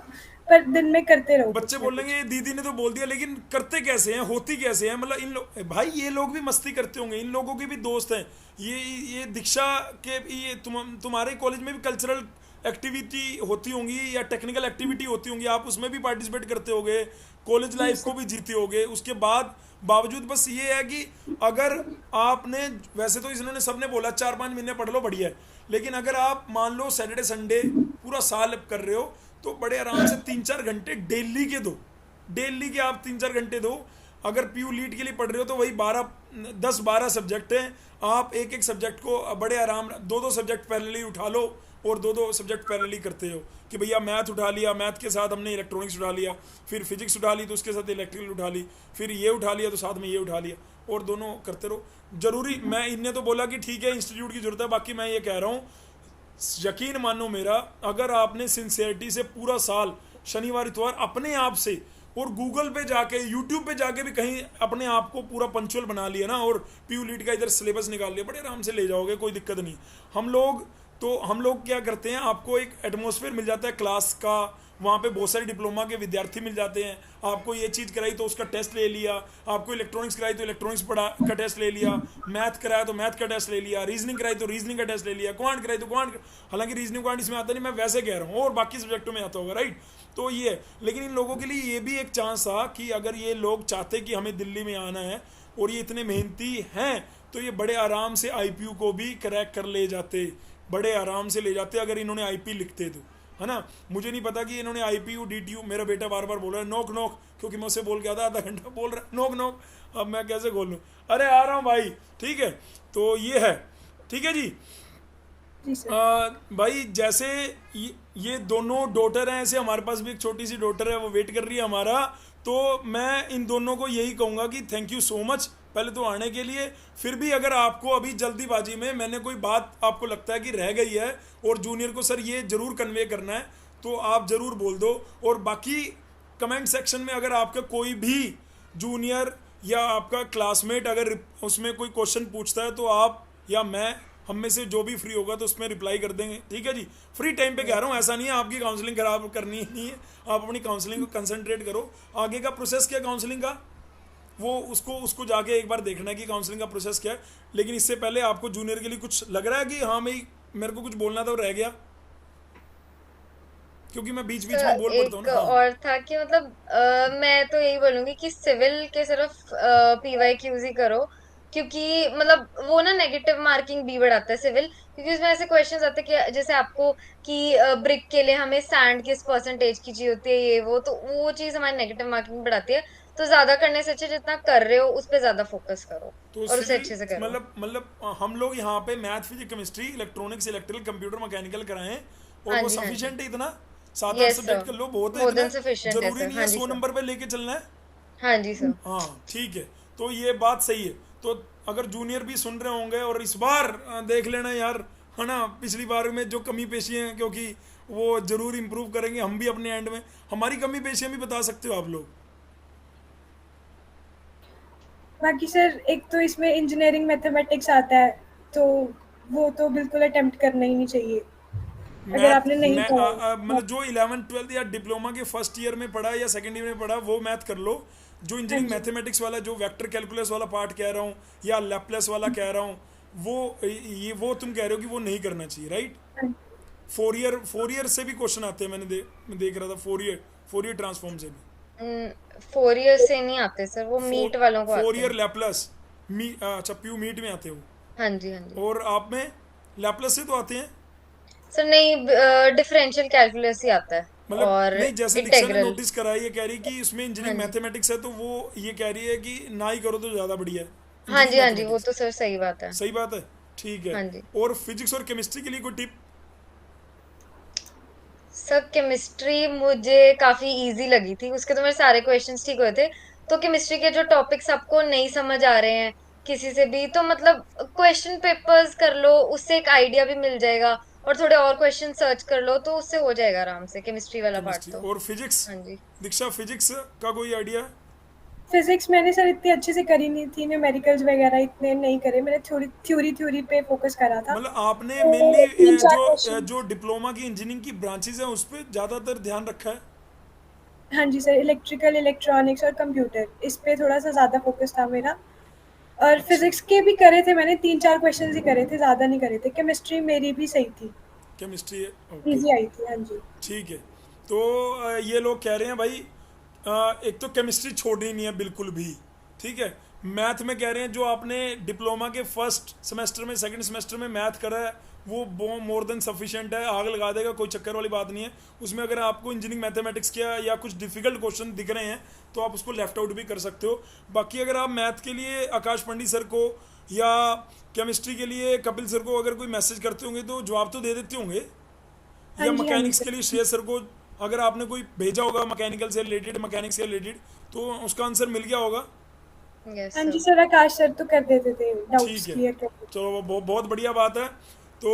पर दिन में करते रहो बच्चे कुछ ना बोलेंगे कुछ। ये दीदी ने तो बोल दिया, लेकिन करते कैसे हैं, होती कैसे हैं, मतलब इन लोग भाई ये लोग भी मस्ती करते होंगे, इन लोगों के भी दोस्त हैं। ये दीक्षा के ये तुम्हारे कॉलेज में भी कल्चरल एक्टिविटी होती होंगी या टेक्निकल एक्टिविटी होती होंगी, आप उसमें भी पार्टिसिपेट करते होगे, कॉलेज जी लाइफ को सर। भी जीते होगे। उसके बाद बावजूद बस ये है कि अगर आपने, वैसे तो इन्होंने सबने बोला 4-5 महीने पढ़ लो बढ़िया है, लेकिन अगर आप मान लो सैटरडे संडे पूरा साल कर रहे हो तो बड़े आराम से 3-4 घंटे डेली के दो, डेली के आप 3-4 घंटे दो। अगर पीयू लीड के लिए पढ़ रहे हो तो वही 10-12 सब्जेक्ट हैं, आप एक एक सब्जेक्ट को बड़े आराम, 2-2 सब्जेक्ट पैरेलली उठा लो और 2-2 सब्जेक्ट पैरेलली करते हो कि भैया मैथ उठा लिया, मैथ के साथ हमने इलेक्ट्रॉनिक्स उठा लिया, फिर फिजिक्स उठा ली तो उसके साथ इलेक्ट्रिकल उठा ली, फिर ये उठा लिया तो साथ में ये उठा लिया, और दोनों करते रहो। जरूरी, मैं इनने तो बोला कि ठीक है इंस्टीट्यूट की जरूरत है, बाकी मैं ये कह रहा हूँ यकीन मानो मेरा, अगर आपने सिंसियरिटी से पूरा साल शनिवार इतवार अपने आप से और गूगल पे जाके यूट्यूब पे जाके भी कहीं अपने आप को पूरा पंचुअल बना लिया ना, और पीयू लीड का इधर सिलेबस निकाल लिया, बड़े आराम से ले जाओगे, कोई दिक्कत नहीं। हम लोग क्या करते हैं, आपको एक एटमॉस्फेयर मिल जाता है क्लास का, वहाँ पे बहुत सारे डिप्लोमा के विद्यार्थी मिल जाते हैं, आपको ये चीज़ कराई तो उसका टेस्ट ले लिया, आपको इलेक्ट्रॉनिक्स कराई तो इलेक्ट्रॉनिक्स पढ़ा का टेस्ट ले लिया, मैथ कराया तो मैथ का टेस्ट ले लिया, रीजनिंग कराई तो रीजनिंग का टेस्ट ले लिया, क्वांट कराई तो क्वांट, हालांकि रीजनिंग क्वांट इसमें आता नहीं, मैं वैसे कह रहा हूँ, और बाकी सब्जेक्टों में आता होगा, राइट। तो ये है, लेकिन इन लोगों के लिए ये भी एक चांस था कि अगर ये लोग चाहते कि हमें दिल्ली में आना है और ये इतने मेहनती हैं तो ये बड़े आराम से आईपीयू को भी क्रैक कर ले जाते, बड़े आराम से ले जाते अगर इन्होंने आईपी लिखते तो, है ना। मुझे नहीं पता कि इन्होंने आईपीयू डीटीयू, मेरा बेटा बार बार बोल रहा है नोक नोक, क्योंकि मैं उससे बोल के आता आधा घंटा बोल रहा है नोक नोक, अब मैं कैसे खोल लूँ, अरे आ रहा हूँ भाई, ठीक है। तो ये है, ठीक है जी। जी सर। भाई जैसे ये दोनों डॉटर हैं, ऐसे हमारे पास भी एक छोटी सी डॉटर है, वो वेट कर रही है हमारा। तो मैं इन दोनों को यही कहूँगा कि थैंक यू सो मच पहले तो आने के लिए। फिर भी अगर आपको अभी जल्दीबाजी में मैंने कोई बात आपको लगता है कि रह गई है और जूनियर को सर ये ज़रूर कन्वे करना है तो आप ज़रूर बोल दो। और बाकी कमेंट सेक्शन में अगर आपका कोई भी जूनियर या आपका क्लासमेट अगर उसमें कोई क्वेश्चन पूछता है तो आप या मैं, हम में से जो भी फ्री होगा तो उसमें रिप्लाई कर देंगे, ठीक है जी। फ्री टाइम पे कह रहा हूँ, ऐसा नहीं है आपकी काउंसलिंग खराब करनी ही नहीं है, आप अपनी काउंसलिंग को कंसंट्रेट करो। आगे का प्रोसेस क्या काउंसलिंग का, वो उसको जाके एक बार देखना है कि काउंसलिंग का प्रोसेस क्या है। लेकिन इससे पहले आपको जूनियर के लिए कुछ लग रहा है कि हाँ मैं मेरे को कुछ बोलना था और रह गया, क्योंकि मैं बीच बीच में बोल पड़ता हूँ एक ना। हाँ और था कि मतलब मैं तो यही बोलूंगी कि सिविल के सिर्फ पीवाईक्यूज ही करो, क्योंकि मतलब वो ना नेगेटिव मार्किंग भी बढ़ाता है सिविल, क्योंकि उसमें ऐसे क्वेश्चंस आते हैं कि जैसे आपको कि ब्रिक के लिए हमें सैंड किस परसेंटेज की चाहिए होती है, ये वो, तो वो चीज हमारी नेगेटिव मार्किंग बढ़ाती है। तो ज्यादा करने से अच्छा जितना कर रहे हो उस पर ज्यादा फोकस करो तो और उसे सिविल अच्छे से करो। मतलब हम लोग यहाँ पे math physics chemistry electronics electrical computer mechanical कराएं और हाँ वो जी, हाँ जी। सफिशिएंट है इतना, 7-8 यस सब्जेक्ट सर, कर लो, बहुत है मोर इतना। देन सफिशिएंट है जरूरी सर। नहीं हाँ है जी 100 सर। नंबर पे लेके चलना है। हाँ जी सर। हाँ ठीक है, तो ये बात सही है। तो अगर जूनियर भी सुन रहे होंगे और इस बार देख लेना यार, है ना, पिछली बार में जो कमी पेशी हैं क्योंकि वो जरूर इम्प्रूव करेंगे, हम भी अपने एंड में हमारी कमी पेशियाँ भी बता सकते हो आप लोग। बाकी सर एक तो इसमें इंजीनियरिंग मैथमेटिक्स आता है, तो वो तो बिल्कुल अटेम्प्ट करना ही नहीं चाहिए अगर मैथ आपने नहीं मैं पढ़ा। मतलब जो 11th 12th या डिप्लोमा के फर्स्ट ईयर में पढ़ा या सेकंड ईयर में पढ़ा वो मैथ कर लो। जो हाँ इंजीनियरिंग जी। मैथमेटिक्स वाला जो वेक्टर कैलकुलस वाला पार्ट कह रहा हूँ या लैप्लेस वाला कह रहा हूँ, वो तुम कह रहे हो कि वो नहीं करना चाहिए, राइट। हाँ, 4 ईयर से भी क्वेश्चन आते हैं, मैंने देख रहा था 4 ईयर ट्रांसफॉर्म से भी। 4 ईयर से नहीं आते सर, वो मीट वालों को फोर आते ईयर हैं। लैप्लस अच्छा प्यू मीट में आते हो। हाँ जी, हाँ जी। और आप में लैप्लस से तो आते हैं। सर नहीं, डिफरेंशियल कैलकुलस ही आता है मतलब और नहीं, जैसे दीक्षा ने इंटेग्रल। नोटिस करा है, ये कह रही है कि इसमें हाँ इंजीनियरिंग जी। मैथमेटिक्स है तो वो ये कह रही है कि ना ही करो तो ज़्यादा बढ़िया है। हाँ इंजीनियरिंग जी, हाँ जी, वो मैथमेटिक्स। तो सर सही बात है। सही बात है, ठीक है। हाँ जी और फिजिक्स और केमिस्ट्री के लिए कोई टिप? सर, केमिस्ट्री मुझे काफी इजी लगी थी, उसके तो मेरे सारे क्वेश्चंस ठीक हुए थे। तो केमिस्ट्री के जो टॉपिक्स आपको नहीं समझ आ रहे हैं किसी से भी, तो मतलब क्वेश्चन पेपर्स कर लो, उससे एक आइडिया भी मिल जाएगा। और थोड़े और क्वेश्चन सर्च कर लो तो उससे हो जाएगा आराम से, केमिस्ट्री वाला पार्ट केमिस्ट्री तो। और फिजिक्स? हाँ जी। दीक्षा, फिजिक्स का कोई आइडिया? फिजिक्स मैंने सर इतनी अच्छे से करी नहीं थी, न्यूमेरिकल्स वगैरह इतने नहीं करे, मैंने थोड़ी थ्योरी पे फोकस करा था। मतलब आपने तो तीन मेनली चार जो क्वेश्चन। जो डिप्लोमा की इंजीनियरिंग की ब्रांचेज हैं उस पर ज़्यादातर ध्यान रखा है? हाँ जी सर, इलेक्ट्रिकल, इलेक्ट्रॉनिक्स और कंप्यूटर, इस पे थोड़ा सा ज़्यादा फोकस था मेरा। और अच्छा, फिजिक्स के भी करे थे मैंने, तीन चार क्वेश्चन ही करे थे, ज़्यादा नहीं करे थे। केमिस्ट्री मेरी भी सही थी, केमिस्ट्री, ओके, इजी आई थी। हाँ जी। ठीक है। तो ये लोग कह रहे हैं भाई, एक तो केमिस्ट्री छोड़नी नहीं है बिल्कुल भी, ठीक है। मैथ में कह रहे हैं जो आपने डिप्लोमा के फर्स्ट सेमेस्टर में, सेकंड सेमेस्टर में मैथ करा है वो मोर देन सफिशिएंट है, आग लगा देगा, कोई चक्कर वाली बात नहीं है उसमें। अगर आपको इंजीनियरिंग मैथमेटिक्स किया या कुछ डिफिकल्ट क्वेश्चन दिख रहे हैं तो आप उसको लेफ्ट आउट भी कर सकते हो। बाकी अगर आप मैथ के लिए आकाश पंडित सर को या केमिस्ट्री के लिए कपिल सर को अगर कोई मैसेज करते होंगे तो जवाब तो दे देते होंगे, हाँ या जी, हाँ जी मैकेनिक्स के लिए सर। श्रेयस सर को अगर आपने कोई भेजा होगा मैकेनिकल से रिलेटेड, मैकेनिक्स से रिलेटेड, तो उसका आंसर मिल गया होगा। यस हाँ जी सर। सर, आकाश सर तो कर देते थे, डाउट्स ठीक है, क्लियर कर देते चलो वो बहुत बढ़िया बात है। तो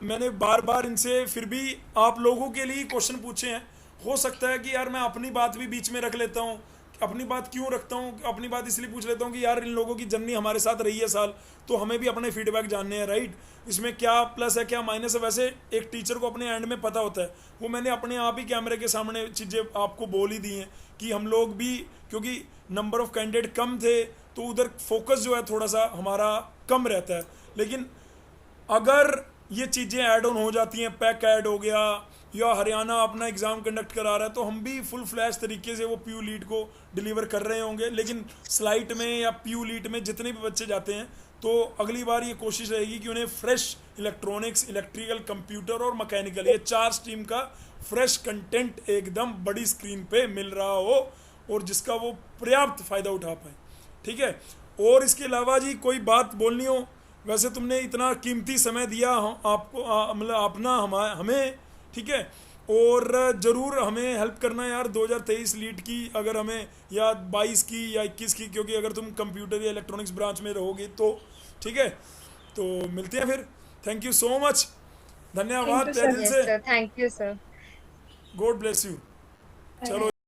मैंने बार बार इनसे फिर भी आप लोगों के लिए क्वेश्चन पूछे हैं। हो सकता है कि यार मैं अपनी बात भी बीच में रख लेता हूँ। अपनी बात क्यों रखता हूँ? अपनी बात इसलिए पूछ लेता हूँ कि यार इन लोगों की जर्नी हमारे साथ रही है साल, तो हमें भी अपने फीडबैक जानने हैं, राइट। इसमें क्या प्लस है क्या माइनस है, वैसे एक टीचर को अपने एंड में पता होता है। वो मैंने अपने आप ही कैमरे के सामने चीज़ें आपको बोल ही दी हैं कि हम लोग भी, क्योंकि नंबर ऑफ कैंडिडेट कम थे तो उधर फोकस जो है थोड़ा सा हमारा कम रहता है। लेकिन अगर ये चीज़ें ऐड ऑन हो जाती हैं, पैक ऐड हो गया या हरियाणा अपना एग्ज़ाम कंडक्ट करा रहा है, तो हम भी फुल फ्लैश तरीके से वो पीयू लीड को डिलीवर कर रहे होंगे। लेकिन स्लाइट में या पीयू लीड में जितने भी बच्चे जाते हैं तो अगली बार ये कोशिश रहेगी कि उन्हें फ्रेश इलेक्ट्रॉनिक्स, इलेक्ट्रिकल, कंप्यूटर और मैकेनिकल, ये चार स्ट्रीम का फ्रेश कंटेंट एकदम बड़ी स्क्रीन पे मिल रहा हो और जिसका वो पर्याप्त फ़ायदा उठा पाए, ठीक है। और इसके अलावा जी कोई बात बोलनी हो? वैसे तुमने इतना कीमती समय दिया आपको, मतलब अपना हमें, ठीक है। और ज़रूर हमें हेल्प करना यार 2023 लीड की, अगर हमें, या 22 की या 21 की, क्योंकि अगर तुम कंप्यूटर या इलेक्ट्रॉनिक्स ब्रांच में रहोगे तो, ठीक है। तो मिलते हैं फिर। Thank you so much, thank धन्यवाद यू तहे सर। दिल यस से। Sir, thank you sir. God bless you. Bye चलो। बाय।